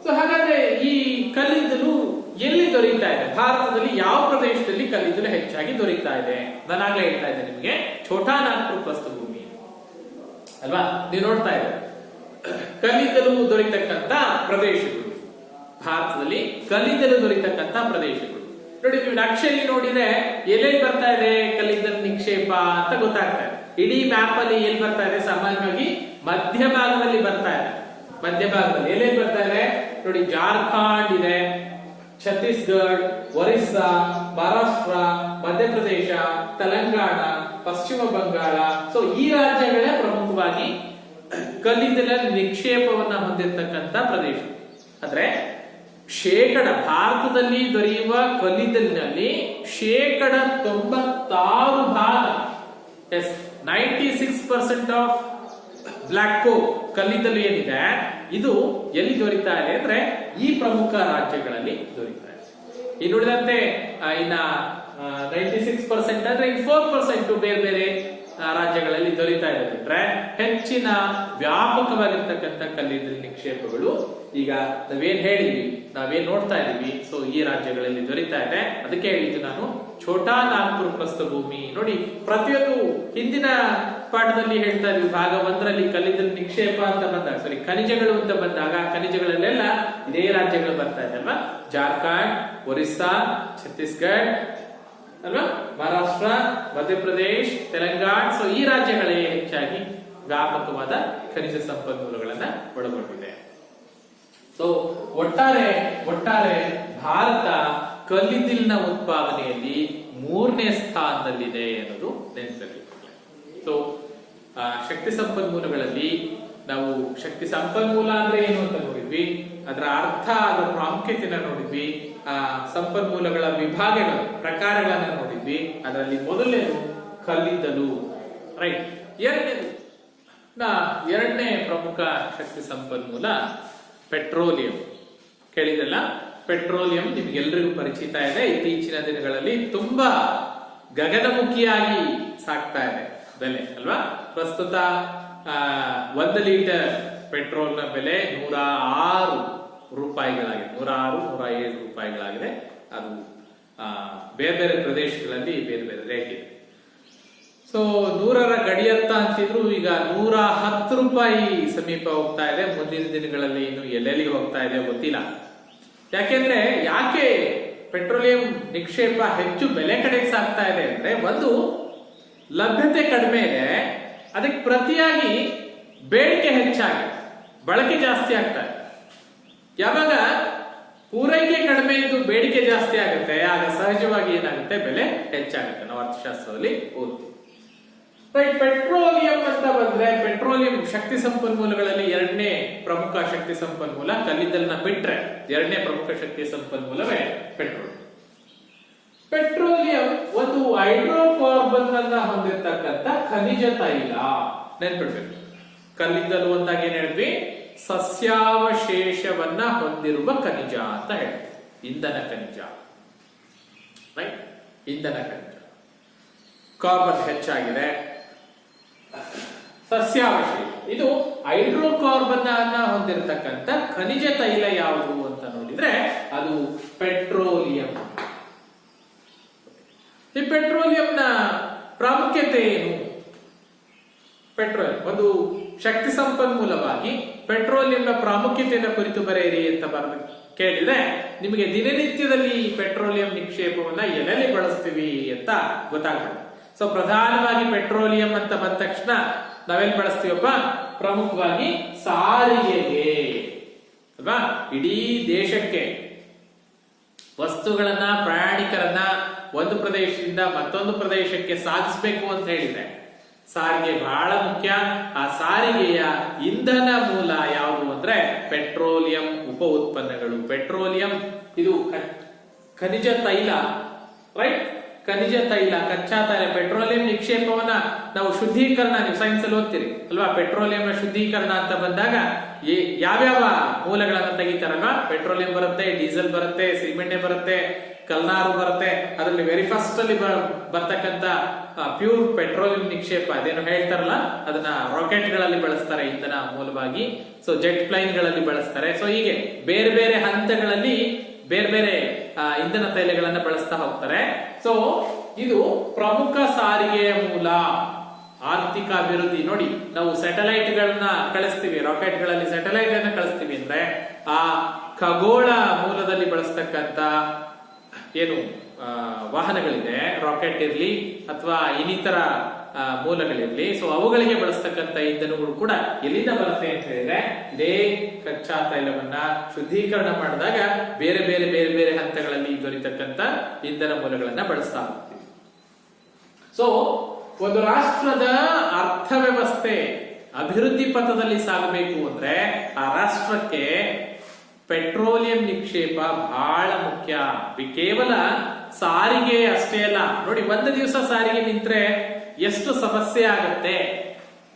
ಸೊ ಹಾಗಾದ್ರೆ ಈ ಕಲ್ಲಿದ್ದಲು ಎಲ್ಲಿ ದೊರೀತಾ ಇದೆ? ಭಾರತದಲ್ಲಿ ಯಾವ ಪ್ರದೇಶದಲ್ಲಿ ಕಲ್ಲಿದ್ದಲು ಹೆಚ್ಚಾಗಿ ದೊರೀತಾ ಇದೆ? ನಾನಾಗ್ಲೇ ಹೇಳ್ತಾ ಇದ್ದೆ ನಿಮಗೆ, ಛೋಟಾ ನಾಗ್ಪುರ್ ಪ್ರಸ್ಥಭೂಮಿ ಅಲ್ವಾ? ನೀವು ನೋಡ್ತಾ ಇದ್ದೀರಿ ಕಲ್ಲಿದ್ದಲು ದೊರೀತಕ್ಕಂತ ಪ್ರದೇಶಗಳು, ಭಾರತದಲ್ಲಿ ಕಲ್ಲಿದ್ದಲು ದೊರೀತಕ್ಕಂತ ಪ್ರದೇಶಗಳು. ನೋಡಿ, ನೀವು ನಕ್ಷೆಯಲ್ಲಿ ನೋಡಿದ್ರೆ ಎಲ್ಲೆಲ್ಲಿ ಬರ್ತಾ ಇದೆ ಕಲ್ಲಿದ್ದಲು ನಿಕ್ಷೇಪ ಅಂತ ಗೊತ್ತಾಗ್ತಾ ಇದೆ. ಇಡೀ ಮ್ಯಾಪ್ ಅಲ್ಲಿ ಎಲ್ಲಿ ಬರ್ತಾ ಇದೆ? ಸಾಮಾನ್ಯವಾಗಿ ಮಧ್ಯಭಾಗದಲ್ಲಿ ಬರ್ತಾ ಇದೆ. ಮಧ್ಯಭಾಗದಲ್ಲಿ ಎಲ್ಲೆಲ್ಲಿ ಬರ್ತಾ ಇದೆ ನೋಡಿ, ಜಾರ್ಖಂಡ್ ಇದೆ, ಛತ್ತೀಸ್ಗಢ, ಒರಿಸ್ಸಾ, ಮಹಾರಾಷ್ಟ್ರ, ಮಧ್ಯಪ್ರದೇಶ, ತೆಲಂಗಾಣ, ಪಶ್ಚಿಮ ಬಂಗಾಳ. ಸೊ ಈ ರಾಜ್ಯಗಳೇ ಪ್ರಮುಖವಾಗಿ ಕಲ್ಲಿದ್ದಲ ನಿಕ್ಷೇಪವನ್ನ ಹೊಂದಿರತಕ್ಕಂತ ಪ್ರದೇಶ. ಅಂದ್ರೆ ಭಾರತದಲ್ಲಿ ದೊರೆಯುವ ಕಲ್ಲಿದ್ದಲಿನಲ್ಲಿ 96% ಭಾಗ, 96% ಆಫ್ ಬ್ಲಾಕ್ ಕೋಲ್ ಕಲ್ಲಿದ್ದಲು ಏನಿದೆ ಇದು ಎಲ್ಲಿ ದೊರೀತಾ ಇದೆ ಅಂದ್ರೆ ಈ ಪ್ರಮುಖ ರಾಜ್ಯಗಳಲ್ಲಿ ದೊರೀತಾ ಇದೆ. ಈ ನುಡಿದಂತೆ ಇನ್ನ 96% ಅಂದ್ರೆ 4% ಬೇರೆ ಬೇರೆ ರಾಜ್ಯಗಳಲ್ಲಿ ದೊರೀತಾ ಇದೆ ಬಿಟ್ರೆ ಹೆಚ್ಚಿನ ವ್ಯಾಪಕವಾಗಿರ್ತಕ್ಕಂಥ ಕಲ್ಲಿದ್ದಲು ನಿಕ್ಷೇಪಗಳು ಈಗ ನಾವೇನ್ ನೋಡ್ತಾ ಇದೀವಿ. ಸೊ ಈ ರಾಜ್ಯಗಳಲ್ಲಿ ದೊರೀತಾ ಇದೆ. ಅದಕ್ಕೆ ಹೇಳಿದ್ದು ನಾನು ಛೋಟಾ ನಾಗ್ಪುರ್ ಪ್ರಸ್ಥಭೂಮಿ. ನೋಡಿ, ಪ್ರತಿಯೊಂದು ಹಿಂದಿನ ಪಾಠದಲ್ಲಿ ಹೇಳ್ತಾ ಇದ್ವಿ, ಭಾಗ 1ರಲ್ಲಿ ಕಲ್ಲಿದ್ದಲು ನಿಕ್ಷೇಪ ಅಂತ ಬಂದಾಗ, ಖನಿಜಗಳು ಅಂತ ಬಂದಾಗ ಖನಿಜಗಳಲ್ಲೆಲ್ಲ ಇದೇ ರಾಜ್ಯಗಳು ಬರ್ತಾ ಇದೆ ಅಲ್ವಾ? ಜಾರ್ಖಂಡ್, ಒರಿಸ್ಸಾ, ಛತ್ತೀಸ್ಗಢ ಅಲ್ವಾ, ಮಹಾರಾಷ್ಟ್ರ, ಮಧ್ಯಪ್ರದೇಶ್, ತೆಲಂಗಾಣ. ಸೊ ಈ ರಾಜ್ಯಗಳೇ ಹೆಚ್ಚಾಗಿ ವ್ಯಾಪಕವಾದ ಖನಿಜ ಸಂಪನ್ಮೂಲಗಳನ್ನ ಒಳಗೊಂಡಿದೆ. ಸೊ ಒಟ್ಟಾರೆ ಭಾರತ ಕಲ್ಲಿದ್ದಲಿನ ಉತ್ಪಾದನೆಯಲ್ಲಿ 3ನೇ ಸ್ಥಾನದಲ್ಲಿದೆ ಅನ್ನೋದು ನೆನಪಿರಲಿ. ಸೊ ಶಕ್ತಿ ಸಂಪನ್ಮೂಲಗಳಲ್ಲಿ ನಾವು ಶಕ್ತಿ ಸಂಪನ್ಮೂಲ ಅಂದ್ರೆ ಏನು ಅಂತ ನೋಡಿದ್ವಿ, ಅದರ ಅರ್ಥ, ಅದರ ಪ್ರಾಮುಖ್ಯತೆನ ನೋಡಿದ್ವಿ, ಸಂಪನ್ಮೂಲಗಳ ವಿಭಾಗಗಳು, ಪ್ರಕಾರಗಳನ್ನ ನೋಡಿದ್ವಿ. ಅದರಲ್ಲಿ ಮೊದಲನೇದು ಕಲ್ಲಿದ್ದಲು, ರೈಟ್. ಎರಡನೇ ಪ್ರಮುಖ ಶಕ್ತಿ ಸಂಪನ್ಮೂಲ ಪೆಟ್ರೋಲಿಯಂ. ಕೇಳಿದಲ್ಲ, ಪೆಟ್ರೋಲಿಯಂ ನಿಮ್ಗೆಲ್ರಿಗೂ ಪರಿಚಿತ ಇದೆ. ಇತ್ತೀಚಿನ ದಿನಗಳಲ್ಲಿ ತುಂಬಾ ಗಗನಮುಖಿಯಾಗಿ ಸಾಕ್ತಾ ಇದೆ ಬೆಲೆ ಅಲ್ವಾ? ಪ್ರಸ್ತುತ 1 ಲೀಟರ್ ಪೆಟ್ರೋಲ್ನ ಬೆಲೆ 106 ರೂಪಾಯಿಗಳಾಗಿದೆ. 107 ರೂಪಾಯಿಗಳಾಗಿದೆ. ಅದು ಬೇರೆ ಬೇರೆ ಪ್ರದೇಶಗಳಲ್ಲಿ ಬೇರೆ ಬೇರೆ ರೇಟ್ ಇದೆ. ಸೊ 100ರ ಗಡಿಯತ್ತ ಅಂತಿದ್ರು, ಈಗ 110 ರೂಪಾಯಿ ಸಮೀಪ ಹೋಗ್ತಾ ಇದೆ. ಮುಂದಿನ ದಿನಗಳಲ್ಲಿ ಇನ್ನು ಎಲ್ಲೆಲ್ಲಿ ಹೋಗ್ತಾ ಇದೆ ಗೊತ್ತಿಲ್ಲ. ಯಾಕೆ ಪೆಟ್ರೋಲಿಯಂ ನಿಕ್ಷೇಪ ಹೆಚ್ಚು ಬೆಲೆ ಕಡೆಗೆ ಸಾಗ್ತಾ ಇದೆ ಅಂದ್ರೆ, ಒಂದು ಲಭ್ಯತೆ ಕಡಿಮೆ ಇದೆ, ಅದಕ್ಕೆ ಪ್ರತಿಯಾಗಿ ಬೇಡಿಕೆ ಹೆಚ್ಚಾಗಿ ಬಳಕೆ ಜಾಸ್ತಿ ಆಗ್ತಾ ಇದೆ. ಯಾವಾಗ ಪೂರೈಕೆ ಕಡಿಮೆ ಇದ್ದು ಬೇಡಿಕೆ ಜಾಸ್ತಿ ಆಗುತ್ತೆ, ಆಗ ಸಹಜವಾಗಿ ಏನಾಗುತ್ತೆ, ಬೆಲೆ ಹೆಚ್ಚಾಗುತ್ತೆ. ನಾವು ಅರ್ಥಶಾಸ್ತ್ರದಲ್ಲಿ ಓದ್ತೀವಿ. ಪೆಟ್ರೋಲಿಯಂ ಅಂತ ಬಂದ್ರೆ, ಪೆಟ್ರೋಲಿಯಂ ಶಕ್ತಿ ಸಂಪನ್ಮೂಲಗಳಲ್ಲಿ 2ನೇ ಪ್ರಮುಖ ಶಕ್ತಿ ಸಂಪನ್ಮೂಲ. ಕಲ್ಲಿದ್ದಲನ್ನ ಬಿಟ್ರೆ 2ನೇ ಪ್ರಮುಖ ಶಕ್ತಿ ಸಂಪನ್ಮೂಲವೇ ಪೆಟ್ರೋಲ್. ಪೆಟ್ರೋಲಿಯಂ ಒಂದು ಹೈಡ್ರೋಕಾರ್ಬನ್ ಅನ್ನ ಹೊಂದಿರತಕ್ಕಂತ ಖನಿಜ ತೈಲ. ನೆನ್ಪಿಡ್ಬೇಕು, ಕಲ್ಲಿದ್ದಲು ಅಂದಾಗ ಏನ್ ಹೇಳಿದ್ವಿ? ಸಸ್ಯಾವಶೇಷವನ್ನ ಹೊಂದಿರುವ ಖನಿಜ ಅಂತ ಹೇಳ್ತೀವಿ. ಇಂಧನ ಖನಿಜ, ರೈಟ್? ಇಂಧನ ಖನಿಜ. ಕಾರ್ಬನ್ ಹೆಚ್ಚಾಗಿದೆ, ಸಸ್ಯಾವಶೇಷ. ಇದು ಹೈಡ್ರೋಕಾರ್ಬನ್ ಅನ್ನ ಹೊಂದಿರತಕ್ಕಂತ ಖನಿಜ ತೈಲ ಯಾವುದು ಅಂತ ನೋಡಿದ್ರೆ ಅದು ಪೆಟ್ರೋಲಿಯಂ. ಈ ಪೆಟ್ರೋಲಿಯಂನ ಪ್ರಾಮುಖ್ಯತೆ ಏನು? ಪೆಟ್ರೋಲಿಯಂ ಒಂದು ಶಕ್ತಿ ಸಂಪನ್ಮೂಲವಾಗಿ ಪೆಟ್ರೋಲಿಯಂನ ಪ್ರಾಮುಖ್ಯತೆಯನ್ನು ಕುರಿತು ಬರೆಯಿರಿ ಅಂತ ಕೇಳಿದ್ರೆ, ನಿಮಗೆ ದಿನನಿತ್ಯದಲ್ಲಿ ಈ ಪೆಟ್ರೋಲಿಯಂ ನಿಕ್ಷೇಪವನ್ನ ಎಲ್ಲೆಲ್ಲಿ ಬಳಸ್ತೀವಿ ಅಂತ ಗೊತ್ತಾಗ್ತದೆ. ಸೊ ಪ್ರಧಾನವಾಗಿ ಪೆಟ್ರೋಲಿಯಂ ಅಂತ ಬಂದ ತಕ್ಷಣ ನಾವೇನ್ ಬಳಸ್ತೀವಪ್ಪ? ಪ್ರಮುಖವಾಗಿ ಸಾರಿಗೆಗೆ ಅಲ್ವಾ? ಇಡೀ ದೇಶಕ್ಕೆ ವಸ್ತುಗಳನ್ನ, ಪ್ರಯಾಣಿಕರನ್ನ ಒಂದು ಪ್ರದೇಶದಿಂದ ಮತ್ತೊಂದು ಪ್ರದೇಶಕ್ಕೆ ಸಾಗಿಸಬೇಕು ಅಂತ ಹೇಳಿದ್ರೆ ಸಾರಿಗೆ ಬಹಳ ಮುಖ್ಯ. ಆ ಸಾರಿಗೆಯ ಇಂಧನ ಮೂಲ ಯಾವುದು ಅಂದ್ರೆ ಪೆಟ್ರೋಲಿಯಂ ಉಪ ಉತ್ಪನ್ನಗಳು. ಪೆಟ್ರೋಲಿಯಂ ಇದು ಖನಿಜ ತೈಲ, ರೈಟ್? ಖನಿಜ ತೈಲ, ಕಚ್ಚಾ ತೈಲ, ಪೆಟ್ರೋಲಿಯಂ ನಿಕ್ಷೇಪವನ್ನ ನಾವು ಶುದ್ಧೀಕರಣ, ನೀವು ಸೈನ್ಸ್ ಅಲ್ಲಿ ಓದ್ತೀರಿ ಅಲ್ವಾ, ಪೆಟ್ರೋಲಿಯಂ ಶುದ್ಧೀಕರಣ ಅಂತ ಬಂದಾಗ ಯಾವ್ಯಾವ ಮೂಲಗಳನ್ನ ತೆಗಿತಾರಲ್ವಾ, ಪೆಟ್ರೋಲಿಯಂ ಬರುತ್ತೆ, ಡೀಸೆಲ್ ಬರುತ್ತೆ, ಸಿಮೆಂಟ್ ಬರುತ್ತೆ, ಕಲ್ನಾರು ಬರುತ್ತೆ. ಅದರಲ್ಲಿ ವೆರಿ ಫಸ್ಟ್ ಅಲ್ಲಿ ಬರ್ತಕ್ಕಂತ ಪ್ಯೂರ್ ಪೆಟ್ರೋಲಿಯಂ ನಿಕ್ಷೇಪ ಅದೇನು ಹೇಳ್ತಾರಲ್ಲ, ಅದನ್ನ ರಾಕೆಟ್ ಗಳಲ್ಲಿ ಬಳಸ್ತಾರೆ ಇಂಧನ ಮೂಲವಾಗಿ. ಸೊ ಜೆಟ್ ಪ್ಲೈನ್ ಗಳಲ್ಲಿ ಬಳಸ್ತಾರೆ. ಸೊ ಹೀಗೆ ಬೇರೆ ಬೇರೆ ಹಂತಗಳಲ್ಲಿ ಬೇರೆ ಬೇರೆ ಇಂಧನ ತೈಲಗಳನ್ನ ಬಳಸ್ತಾ ಹೋಗ್ತಾರೆ. ಸೊ ಇದು ಪ್ರಮುಖ ಸಾರಿಗೆಯ ಮೂಲ. ಆರ್ಥಿಕ ಅಭಿವೃದ್ಧಿ ನೋಡಿ, ನಾವು ಸ್ಯಾಟಲೈಟ್ ಗಳನ್ನ ಕಳಿಸ್ತೀವಿ, ರಾಕೆಟ್ ಗಳಲ್ಲಿ ಸ್ಯಾಟಲೈಟ್ ಅನ್ನ ಕಳಿಸ್ತೀವಿ ಅಂದ್ರೆ ಆ ಖಗೋಳ ಮೂಲದಲ್ಲಿ ಬಳಸ್ತಕ್ಕಂತ ಏನು ವಾಹನಗಳಿದೆ, ರಾಕೆಟ್ ಇರ್ಲಿ ಅಥವಾ ಇನ್ನಿತರ ಮೂಲಗಳಿರ್ಲಿ, ಸೊ ಅವುಗಳಿಗೆ ಬಳಸ್ತಕ್ಕಂಥ ಇಂಧನಗಳು ಕೂಡ ಎಲ್ಲಿಂದ ಬರುತ್ತೆ ಅಂತ ಹೇಳಿದ್ರೆ ಇದೇ ಕಚ್ಚಾ ತೈಲವನ್ನ ಶುದ್ಧೀಕರಣ ಮಾಡಿದಾಗ ಬೇರೆ ಬೇರೆ ಬೇರೆ ಬೇರೆ ಹಂತಗಳಲ್ಲಿ ದೊರೆತಕ್ಕಂಥ ಇಂಧನ ಮೂಲಗಳನ್ನ ಬಳಸ್ತಾ ಹೋಗ್ತೀವಿ. ಸೊ ಒಂದು ರಾಷ್ಟ್ರದ ಅರ್ಥವ್ಯವಸ್ಥೆ ಅಭಿವೃದ್ಧಿ ಪಥದಲ್ಲಿ ಸಾಗಬೇಕು ಅಂದ್ರೆ ಆ ರಾಷ್ಟ್ರಕ್ಕೆ ಪೆಟ್ರೋಲಿಯಂ ನಿಕ್ಷೇಪ ಬಹಳ ಮುಖ್ಯ. ಕೇವಲ ಸಾರಿಗೆ ಅಷ್ಟೇ ಅಲ್ಲ ನೋಡಿ, ಒಂದು ದಿವಸ ಸಾರಿಗೆ ನಿಂತ್ರೆ ಎಷ್ಟು ಸಮಸ್ಯೆ ಆಗತ್ತೆ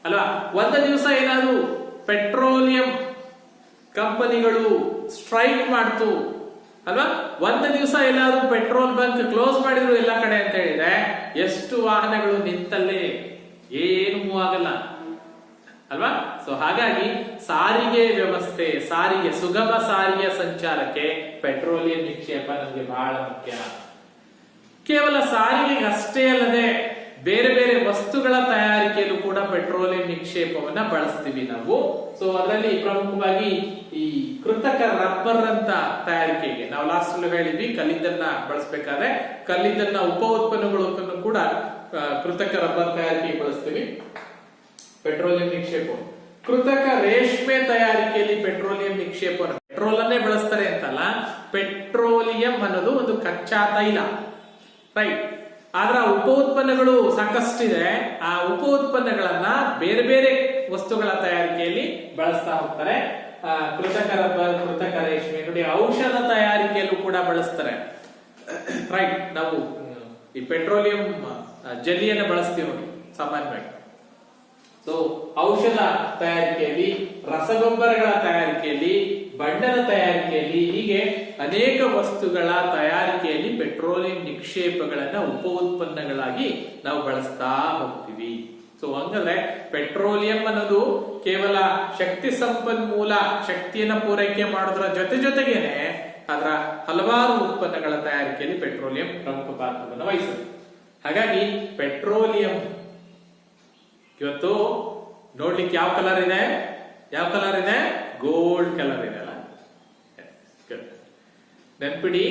ಅಲ್ವಾ. ಒಂದು ದಿವಸ ಏನಾದ್ರು ಪೆಟ್ರೋಲಿಯಂ ಕಂಪನಿಗಳು ಸ್ಟ್ರೈಕ್ ಮಾಡ್ತು ಅಲ್ವಾ, ಒಂದು ದಿವಸ ಎಲ್ಲಾದ್ರೂ ಪೆಟ್ರೋಲ್ ಬಂಕ್ ಕ್ಲೋಸ್ ಮಾಡಿದ್ರು ಎಲ್ಲ ಕಡೆ ಅಂತ ಹೇಳಿದ್ರೆ ಎಷ್ಟು ವಾಹನಗಳು ನಿಂತಲ್ಲೇ ಏನು ಮೂವ್ ಆಗಲ್ಲ ಅಲ್ವಾ. ಸೊ ಹಾಗಾಗಿ ಸಾರಿಗೆ ವ್ಯವಸ್ಥೆ, ಸಾರಿಗೆ ಸುಗಮ ಸಾರಿಗೆ ಸಂಚಾರಕ್ಕೆ ಪೆಟ್ರೋಲಿಯಂ ನಿಕ್ಷೇಪ ನಮಗೆ ಬಹಳ ಮುಖ್ಯ. ಕೇವಲ ಸಾರಿಗೆಗೆ ಅಷ್ಟೇ ಅಲ್ಲದೆ ಬೇರೆ ಬೇರೆ ವಸ್ತುಗಳ ತಯಾರಿಕೆಯಲ್ಲೂ ಕೂಡ ಪೆಟ್ರೋಲಿಯಂ ನಿಕ್ಷೇಪವನ್ನ ಬಳಸ್ತೀವಿ ನಾವು. ಸೊ ಅದರಲ್ಲಿ ಪ್ರಮುಖವಾಗಿ ಈ ಕೃತಕ ರಬ್ಬರ್ ಅಂತ ತಯಾರಿಕೆಗೆ ನಾವು ಲಾಸ್ಟ್ ಅಲ್ಲಿ ಹೇಳಿದ್ವಿ, ಕಲ್ಲಿದ್ದನ್ನ ಬಳಸಬೇಕಾದ್ರೆ ಕಲ್ಲಿದ್ದನ್ನ ಉಪ ಉತ್ಪನ್ನಗಳನ್ನು ಕೂಡ ಕೃತಕ ರಬ್ಬರ್ ತಯಾರಿಕೆಗೆ ಬಳಸ್ತೀವಿ ಪೆಟ್ರೋಲಿಯಂ ನಿಕ್ಷೇಪ. ಕೃತಕ ರೇಷ್ಮೆ ತಯಾರಿಕೆಯಲ್ಲಿ ಪೆಟ್ರೋಲಿಯಂ ನಿಕ್ಷೇಪ, ಪೆಟ್ರೋಲ್ ಅನ್ನೇ ಬಳಸ್ತಾರೆ ಅಂತಲ್ಲ, ಪೆಟ್ರೋಲಿಯಂ ಅನ್ನೋದು ಒಂದು ಕಚ್ಚಾ ತೈಲ ರೈಟ್. ಆದ್ರ ಉಪ ಉತ್ಪನ್ನಗಳು ಸಾಕಷ್ಟಿದೆ. ಆ ಉಪ ಉತ್ಪನ್ನಗಳನ್ನ ಬೇರೆ ಬೇರೆ ವಸ್ತುಗಳ ತಯಾರಿಕೆಯಲ್ಲಿ ಬಳಸ್ತಾ ಹೋಗ್ತಾರೆ. ಕೃತಕ ರಬ್ಬರ್, ಕೃತಕ ರೇಷ್ಮೆ ನೋಡಿ, ಔಷಧ ತಯಾರಿಕೆಯಲ್ಲೂ ಕೂಡ ಬಳಸ್ತಾರೆ ರೈಟ್. ನಾವು ಈ ಪೆಟ್ರೋಲಿಯಂ ಜೆಲ್ಲಿಯನ್ನು ಬಳಸ್ತೀವಿ ನೋಡಿ ಸಾಮಾನ್ಯವಾಗಿ. ಸೊ ಔಷಧ ತಯಾರಿಕೆಯಲ್ಲಿ, ರಸಗೊಬ್ಬರಗಳ ತಯಾರಿಕೆಯಲ್ಲಿ, ಬಣ್ಣದ ತಯಾರಿಕೆಯಲ್ಲಿ, ಹೀಗೆ ಅನೇಕ ವಸ್ತುಗಳ ತಯಾರಿಕೆಯಲ್ಲಿ ಪೆಟ್ರೋಲಿಯಂ ನಿಕ್ಷೇಪಗಳನ್ನ ಉಪ ಉತ್ಪನ್ನಗಳಾಗಿ ನಾವು ಬಳಸ್ತಾ ಹೋಗ್ತೀವಿ. ಸೊ ಹಂಗಂದ್ರೆ ಪೆಟ್ರೋಲಿಯಂ ಅನ್ನೋದು ಕೇವಲ ಶಕ್ತಿ ಸಂಪನ್ಮೂಲ, ಶಕ್ತಿಯನ್ನ ಪೂರೈಕೆ ಮಾಡೋದ್ರ ಜೊತೆಗೇನೆ ಅದರ ಹಲವಾರು ಉತ್ಪನ್ನಗಳ ತಯಾರಿಕೆಯಲ್ಲಿ ಪೆಟ್ರೋಲಿಯಂ ಪ್ರಮುಖ ಪಾತ್ರವನ್ನು ವಹಿಸುತ್ತೆ. ಹಾಗಾಗಿ ಪೆಟ್ರೋಲಿಯಂ ಇವತ್ತು ನೋಡ್ಲಿಕ್ಕೆ ಯಾವ ಕಲರ್ ಇದೆ? ಯಾವ ಕಲರ್ ಇದೆ? ಗೋಲ್ಡ್ ಕಲರ್ ಇದೆ ಅಲ್ಲ. ನೆನ್ಪಿಡಿ,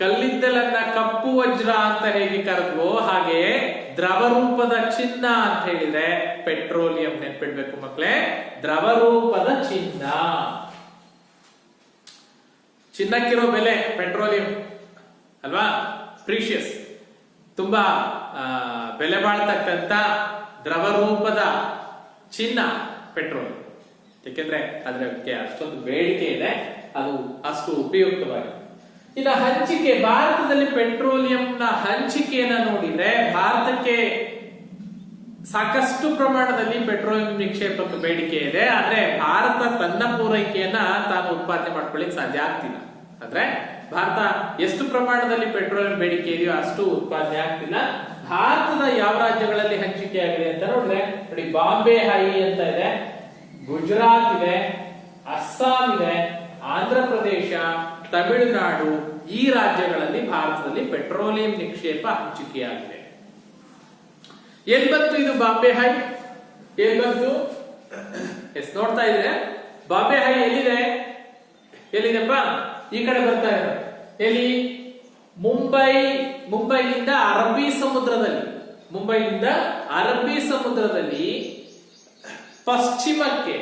ಕಲ್ಲಿದ್ದಲನ್ನ ಕಪ್ಪು ವಜ್ರ ಅಂತ ಹೇಗೆ ಕರೆದ್ವೋ ಹಾಗೆ ದ್ರವ ರೂಪದ ಚಿನ್ನ ಅಂತ ಹೇಳಿದ್ರೆ ಪೆಟ್ರೋಲಿಯಂ ನೆನ್ಪಿಡ್ಬೇಕು ಮಕ್ಕಳೇ. ದ್ರವ ರೂಪದ ಚಿನ್ನ, ಚಿನ್ನಕ್ಕಿರೋ ಬೆಲೆ ಪೆಟ್ರೋಲಿಯಂ ಅಲ್ವಾ, ಪ್ರೀಶಿಯಸ್, ತುಂಬಾ ಬೆಲೆ ಬಾಳ್ತಕ್ಕಂತ ದ್ರವ ರೂಪದ ಚಿನ್ನ ಪೆಟ್ರೋಲ್. ಯಾಕೆಂದ್ರೆ ಅದಕ್ಕೆ ಅಷ್ಟೊಂದು ಬೇಡಿಕೆ ಇದೆ, ಅದು ಅಷ್ಟು ಉಪಯುಕ್ತವಾಗಿದೆ. ಇನ್ನು ಹಂಚಿಕೆ, ಭಾರತದಲ್ಲಿ ಪೆಟ್ರೋಲಿಯಂನ ಹಂಚಿಕೆಯನ್ನ ನೋಡಿದ್ರೆ ಭಾರತಕ್ಕೆ ಸಾಕಷ್ಟು ಪ್ರಮಾಣದಲ್ಲಿ ಪೆಟ್ರೋಲಿಯಂ ನಿಕ್ಷೇಪಕ್ಕೆ ಬೇಡಿಕೆ ಇದೆ. ಆದ್ರೆ ಭಾರತ ತನ್ನ ಪೂರೈಕೆಯನ್ನ ತಾನು ಉತ್ಪಾದನೆ ಮಾಡ್ಕೊಳ್ಳಿಕ್ ಸಾಧ್ಯ ಆಗ್ತಿಲ್ಲ. ಆದ್ರೆ ಭಾರತ ಎಷ್ಟು ಪ್ರಮಾಣದಲ್ಲಿ ಪೆಟ್ರೋಲಿಯಂ ಬೇಡಿಕೆ ಇದೆಯೋ ಅಷ್ಟು ಉತ್ಪಾದನೆ ಆಗ್ತಿಲ್ಲ. ಭಾರತದ ಯಾವ ರಾಜ್ಯಗಳಲ್ಲಿ ಹಂಚಿಕೆ ಆಗಿದೆ ಅಂತ ನೋಡಿದ್ರೆ ನೋಡಿ, ಬಾಂಬೆ ಹೈ ಅಂತ ಇದೆ, ಗುಜರಾತ್ ಇದೆ, ಅಸ್ಸಾಂ ಇದೆ, ಆಂಧ್ರ ಪ್ರದೇಶ, ತಮಿಳುನಾಡು, ಈ ರಾಜ್ಯಗಳಲ್ಲಿ ಭಾರತದಲ್ಲಿ ಪೆಟ್ರೋಲಿಯಂ ನಿಕ್ಷೇಪ ಹಂಚಿಕೆಯಾಗಿದೆ. ಎಲ್ಲಿ ಬಂತು ಇದು ಬಾಂಬೆ ಹೈ? ಎಲ್ಲಿ ಬಂತು? ಎಸ್ ನೋಡ್ತಾ ಇದ್ರೆ ಬಾಂಬೆ ಹೈ ಎಲ್ಲಿದೆ? ಎಲ್ಲಿದೆಪ್ಪ? ಈ ಕಡೆ ಬರ್ತಾ ಇದೆ. ಎಲ್ಲಿ? ಮುಂಬೈನಿಂದ ಅರಬ್ಬಿ ಸಮುದ್ರದಲ್ಲಿ, ಮುಂಬೈನಿಂದ ಅರಬ್ಬಿ ಸಮುದ್ರದಲ್ಲಿ ಪಶ್ಚಿಮಕ್ಕೆ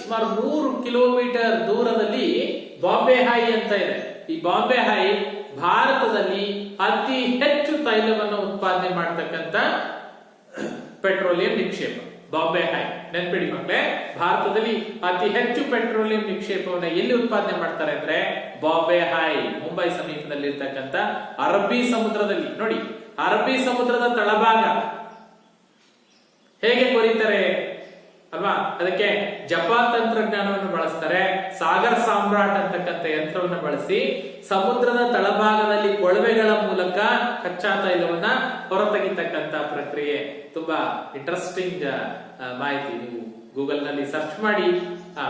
ಸುಮಾರು 100 ಕಿಲೋಮೀಟರ್ ದೂರದಲ್ಲಿ ಬಾಂಬೆ ಹೈ ಅಂತ ಇದೆ. ಈ ಬಾಂಬೆ ಹೈ ಭಾರತದಲ್ಲಿ ಅತಿ ಹೆಚ್ಚು ತೈಲವನ್ನು ಉತ್ಪಾದನೆ ಮಾಡತಕ್ಕಂತ ಪೆಟ್ರೋಲಿಯಂ ನಿಕ್ಷೇಪ ಬಾಂಬೆ ಹೈ. ನೆನ್ಪಿಡಿ ಮಕ್ಕಳೇ, ಭಾರತದಲ್ಲಿ ಅತಿ ಹೆಚ್ಚು ಪೆಟ್ರೋಲಿಯಂ ನಿಕ್ಷೇಪವನ್ನ ಎಲ್ಲಿ ಉತ್ಪಾದನೆ ಮಾಡ್ತಾರೆ ಅಂದ್ರೆ ಬಾಂಬೆ ಹೈ, ಮುಂಬೈ ಸಮೀಪದಲ್ಲಿ ಇರ್ತಕ್ಕಂಥ ಅರಬ್ಬಿ ಸಮುದ್ರದಲ್ಲಿ. ನೋಡಿ, ಅರಬ್ಬಿ ಸಮುದ್ರದ ತಳಭಾಗ ಹೇಗೆ ಕೊರೀತಾರೆ ಅಲ್ವಾ? ಅದಕ್ಕೆ ಜಪಾನ್ ತಂತ್ರಜ್ಞಾನವನ್ನು ಬಳಸ್ತಾರೆ. ಸಾಗರ್ ಸಾಮ್ರಾಟ್ ಅಂತಕ್ಕಂಥ ಯಂತ್ರವನ್ನು ಬಳಸಿ ಸಮುದ್ರದ ತಳಭಾಗದಲ್ಲಿ ಕೊಳವೆಗಳ ಮೂಲಕ ಕಚ್ಚಾ ತೈಲವನ್ನ ಹೊರತೆಗಿತಕ್ಕಂತ ಪ್ರಕ್ರಿಯೆ. ತುಂಬಾ ಇಂಟ್ರೆಸ್ಟಿಂಗ್ ಮಾಹಿತಿ. ನೀವು ಗೂಗಲ್ ನಲ್ಲಿ ಸರ್ಚ್ ಮಾಡಿ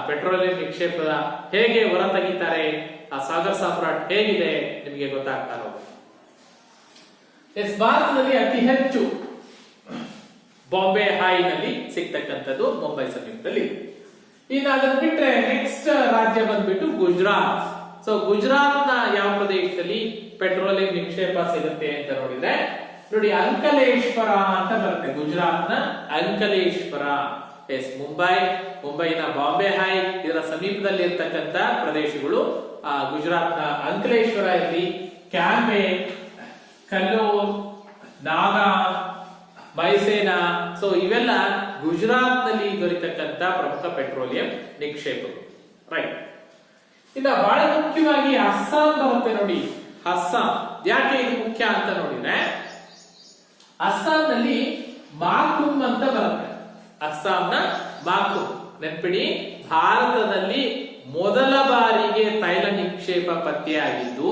ಪೆಟ್ರೋಲಿಯಂ ನಿಕ್ಷೇಪದ ಹೇಗೆ ಹೊರತೆಗಿತಾರೆ, ಆ ಸಾಗರ್ ಸಾಮ್ರಾಟ್ ಹೇಗಿದೆ ನಿಮಗೆ ಗೊತ್ತಾಗ್ತಾ ಇರೋದು. ಭಾರತದಲ್ಲಿ ಅತಿ ಹೆಚ್ಚು ಬಾಂಬೆ ಹೈನಲ್ಲಿ ಸಿಗ್ತಕ್ಕಂಥದ್ದು ಮುಂಬೈ ಸಮೀಪದಲ್ಲಿ. ಇನ್ನು ಅದನ್ನು ಬಿಟ್ರೆ ನೆಕ್ಸ್ಟ್ ರಾಜ್ಯ ಬಂದ್ಬಿಟ್ಟು ಗುಜರಾತ್. ಸೊ ಗುಜರಾತ್ ನ ಯಾವ ಪ್ರದೇಶದಲ್ಲಿ ಪೆಟ್ರೋಲಿಯಂ ನಿಕ್ಷೇಪ ಸಿಗುತ್ತೆ ಅಂತ ನೋಡಿದ್ರೆ, ನೋಡಿ ಅಂಕಲೇಶ್ವರ ಅಂತ ಬರುತ್ತೆ. ಗುಜರಾತ್ ನ ಅಂಕಲೇಶ್ವರ. ಎಸ್, ಮುಂಬೈನ ಬಾಂಬೆ ಹೈ ಇದರ ಸಮೀಪದಲ್ಲಿ ಇರ್ತಕ್ಕಂಥ ಪ್ರದೇಶಗಳು. ಗುಜರಾತ್ ನ ಅಂಕಲೇಶ್ವರ ಇಲ್ಲಿ ಕ್ಯಾಂಬೆ, ಕಲ್ಲೋಲ್, ನಾಗಾ, ಮೈಸೇನಾ. ಸೊ ಇವೆಲ್ಲ ಗುಜರಾತ್ ನಲ್ಲಿ ದೊರೆತಕ್ಕಂತ ಪ್ರಮುಖ ಪೆಟ್ರೋಲಿಯಂ ನಿಕ್ಷೇಪಗಳು. ರೈಟ್. ಇನ್ನ ಬಹಳ ಮುಖ್ಯವಾಗಿ ಅಸ್ಸಾಂ ಬರುತ್ತೆ. ನೋಡಿ, ಅಸ್ಸಾಂ ಯಾಕೆ ಇದು ಮುಖ್ಯ ಅಂತ ನೋಡಿದ್ರೆ, ಅಸ್ಸಾಂನಲ್ಲಿ ಮಾಕುಮ್ ಅಂತ ಬರುತ್ತೆ. ಅಸ್ಸಾಂನ ಮಾಕುಮ್. ನೆನ್ಪಿಡಿ, ಭಾರತದಲ್ಲಿ ಮೊದಲ ಬಾರಿಗೆ ತೈಲ ನಿಕ್ಷೇಪ ಪತ್ತೆಯಾಗಿದ್ದು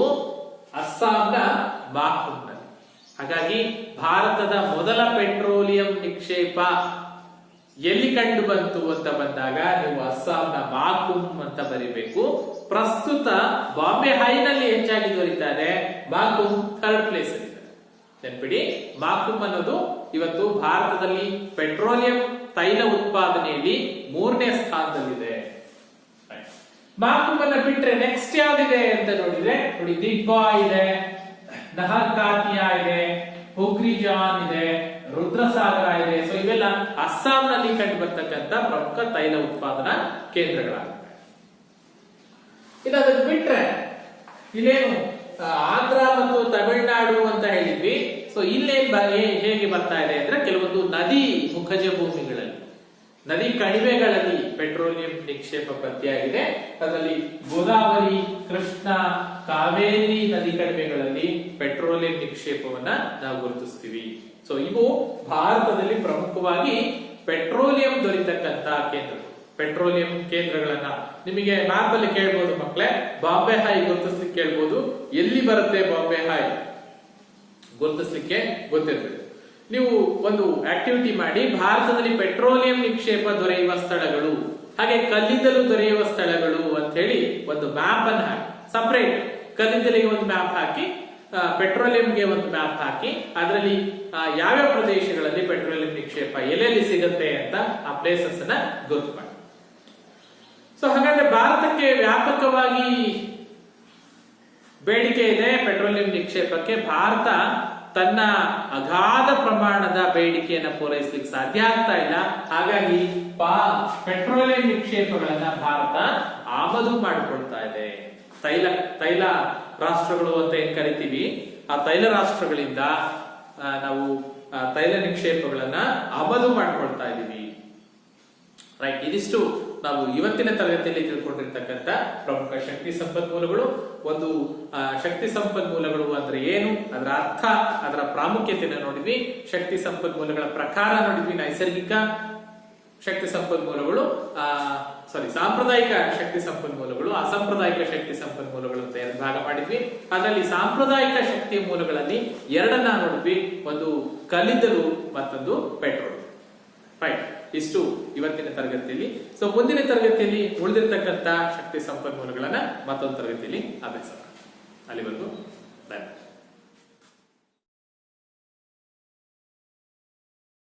ಅಸ್ಸಾಂನ ಮಾಕುಮ್. ಹಾಗಾಗಿ ಭಾರತದ ಮೊದಲ ಪೆಟ್ರೋಲಿಯಂ ನಿಕ್ಷೇಪ ಎಲ್ಲಿ ಕಂಡು ಬಂತು ಅಂತ ಬಂದಾಗ ನೀವು ಅಸ್ಸಾಂನ ಮಾಕುಮ್ ಅಂತ ಬರೀಬೇಕು. ಪ್ರಸ್ತುತ ಬಾಂಬೆ ಹೈನಲ್ಲಿ ಹೆಚ್ಚಾಗಿ ದೊರೀತಾ ಇದೆ, ಮಾಕುಮ್ ಥರ್ಡ್ ಪ್ಲೇಸ್ ಇದೆ. ನೆನ್ಪಿಡಿ, ಮಾಕುಮ್ ಅನ್ನೋದು ಇವತ್ತು ಭಾರತದಲ್ಲಿ ಪೆಟ್ರೋಲಿಯಂ ತೈಲ ಉತ್ಪಾದನೆಯಲ್ಲಿ 3ನೇ ಸ್ಥಾನದಲ್ಲಿದೆ. ಮಾಕುಮ್ ಅನ್ನ ಬಿಟ್ರೆ ನೆಕ್ಸ್ಟ್ ಯಾವ್ದಿದೆ ಅಂತ ನೋಡಿದ್ರೆ, ನೋಡಿ ದಿಬ್ಬಾ ಇದೆ, ನಹರ್ಕಾತಿಯಾ ಇದೆ, ಹುಗ್ರಿಜಾನ್ ಇದೆ, ರುದ್ರಸಾಗರ ಇದೆ. ಸೊ ಇವೆಲ್ಲ ಅಸ್ಸಾಂನಲ್ಲಿ ಕಂಡು ಬರ್ತಕ್ಕಂಥ ಪ್ರಮುಖ ತೈಲ ಉತ್ಪಾದನಾ ಕೇಂದ್ರಗಳಾಗಿವೆ. ಇದನ್ನು ಬಿಟ್ರೆ ಇಲ್ಲೇನು ಆಂಧ್ರ ಮತ್ತು ತಮಿಳುನಾಡು ಅಂತ ಹೇಳಿದ್ವಿ. ಸೊ ಇಲ್ಲೇನ್ ಹೇಗೆ ಬರ್ತಾ ಇದೆ ಅಂದ್ರೆ, ಕೆಲವೊಂದು ನದಿ ಮುಖಜ ಭೂಮಿಗಳಲ್ಲಿ, ನದಿ ಕಣಿವೆಗಳಲ್ಲಿ ಪೆಟ್ರೋಲಿಯಂ ನಿಕ್ಷೇಪ ಪತ್ತೆಯಾಗಿದೆ. ಅದರಲ್ಲಿ ಗೋದಾವರಿ, ಕೃಷ್ಣ, ಕಾವೇರಿ ನದಿ ಕಣಿವೆಗಳಲ್ಲಿ ಪೆಟ್ರೋಲಿಯಂ ನಿಕ್ಷೇಪವನ್ನ ನಾವು ಗುರುತಿಸ್ತೀವಿ. ಸೊ ಇವು ಭಾರತದಲ್ಲಿ ಪ್ರಮುಖವಾಗಿ ಪೆಟ್ರೋಲಿಯಂ ದೊರೆತಕ್ಕಂತ ಕೇಂದ್ರಗಳು. ಪೆಟ್ರೋಲಿಯಂ ಕೇಂದ್ರಗಳನ್ನ ನಿಮಗೆ ಮ್ಯಾಪ್ ಅಲ್ಲಿ ಕೇಳ್ಬೋದು ಮಕ್ಕಳೇ. ಬಾಂಬೆ ಹೈ ಗುರುತಿಸ್ಲಿಕ್ಕೆ ಕೇಳ್ಬೋದು. ಎಲ್ಲಿ ಬರುತ್ತೆ ಬಾಂಬೆ ಹೈ ಗುರುತಿಸ್ಲಿಕ್ಕೆ ಗೊತ್ತಿರ್ಬೇಕು. ನೀವು ಒಂದು ಆಕ್ಟಿವಿಟಿ ಮಾಡಿ, ಭಾರತದಲ್ಲಿ ಪೆಟ್ರೋಲಿಯಂ ನಿಕ್ಷೇಪ ದೊರೆಯುವ ಸ್ಥಳಗಳು, ಹಾಗೆ ಕಲ್ಲಿದ್ದಲು ದೊರೆಯುವ ಸ್ಥಳಗಳು ಅಂತ ಹೇಳಿ ಒಂದು ಮ್ಯಾಪ್ ಅನ್ನು ಹಾಕಿ, ಸಪರೇಟ್ ಕಲ್ಲಿದ್ದಲಿಗೆ ಒಂದು ಮ್ಯಾಪ್ ಹಾಕಿ, ಪೆಟ್ರೋಲಿಯಂಗೆ ಒಂದು ಮ್ಯಾಪ್ ಹಾಕಿ, ಅದರಲ್ಲಿ ಯಾವ್ಯಾವ ಪ್ರದೇಶಗಳಲ್ಲಿ ಪೆಟ್ರೋಲಿಯಂ ನಿಕ್ಷೇಪ ಎಲ್ಲೆಲ್ಲಿ ಸಿಗುತ್ತೆ ಅಂತ ಆ ಪ್ಲೇಸಸ್ ಅನ್ನ ಗುರುತು ಮಾಡಿ. ಸೊ ಹಾಗಾದ್ರೆ ಭಾರತಕ್ಕೆ ವ್ಯಾಪಕವಾಗಿ ಬೇಡಿಕೆ ಇದೆ ಪೆಟ್ರೋಲಿಯಂ ನಿಕ್ಷೇಪಕ್ಕೆ. ಭಾರತ ತನ್ನ ಅಗಾಧ ಪ್ರಮಾಣದ ಬೇಡಿಕೆಯನ್ನು ಪೂರೈಸಲಿಕ್ಕೆ ಸಾಧ್ಯ ಆಗ್ತಾ ಇಲ್ಲ. ಹಾಗಾಗಿ ಪೆಟ್ರೋಲಿಯಂ ನಿಕ್ಷೇಪಗಳನ್ನ ಭಾರತ ಆಮದು ಮಾಡಿಕೊಳ್ತಾ ಇದೆ. ತೈಲ ರಾಷ್ಟ್ರಗಳು ಅಂತ ಏನ್ ಕರಿತೀವಿ, ಆ ತೈಲ ರಾಷ್ಟ್ರಗಳಿಂದ ನಾವು ತೈಲ ನಿಕ್ಷೇಪಗಳನ್ನ ಆಮದು ಮಾಡ್ಕೊಳ್ತಾ ಇದೀವಿ. ರೈಟ್. ಇದಿಷ್ಟು ನಾವು ಇವತ್ತಿನ ತರಗತಿಯಲ್ಲಿ ತಿಳ್ಕೊಂಡಿರ್ತಕ್ಕಂಥ ಪ್ರಮುಖ ಶಕ್ತಿ ಸಂಪನ್ಮೂಲಗಳು. ಒಂದು ಶಕ್ತಿ ಸಂಪನ್ಮೂಲಗಳು ಅಂದ್ರೆ ಏನು, ಅದರ ಅರ್ಥ, ಅದರ ಪ್ರಾಮುಖ್ಯತೆಯನ್ನು ನೋಡಿದ್ವಿ. ಶಕ್ತಿ ಸಂಪನ್ಮೂಲಗಳ ಪ್ರಕಾರ ನೋಡಿದ್ವಿ. ನೈಸರ್ಗಿಕ ಶಕ್ತಿ ಸಂಪನ್ಮೂಲಗಳು, ಸಾಂಪ್ರದಾಯಿಕ ಶಕ್ತಿ ಸಂಪನ್ಮೂಲಗಳು, ಅಸಾಂಪ್ರದಾಯಿಕ ಶಕ್ತಿ ಸಂಪನ್ಮೂಲಗಳು ಅಂತ 2 ಭಾಗ ಮಾಡಿದ್ವಿ. ಅದರಲ್ಲಿ ಸಾಂಪ್ರದಾಯಿಕ ಶಕ್ತಿಯ ಮೂಲಗಳಲ್ಲಿ 2 ನೋಡಿದ್ವಿ. ಒಂದು ಕಲ್ಲಿದ್ದಲು, ಮತ್ತೊಂದು ಪೆಟ್ರೋಲ್. ರೈಟ್. ಇಷ್ಟು ಇವತ್ತಿನ ತರಗತಿಯಲ್ಲಿ. ಸೊ ಮುಂದಿನ ತರಗತಿಯಲ್ಲಿ ಉಳಿದಿರ್ತಕ್ಕಂಥ ಶಕ್ತಿ ಸಂಪನ್ಮೂಲಗಳನ್ನ ಮತ್ತೊಂದು ತರಗತಿಯಲ್ಲಿ ಅಭ್ಯಾಸ. ಅಲ್ಲಿವರೆಗೂ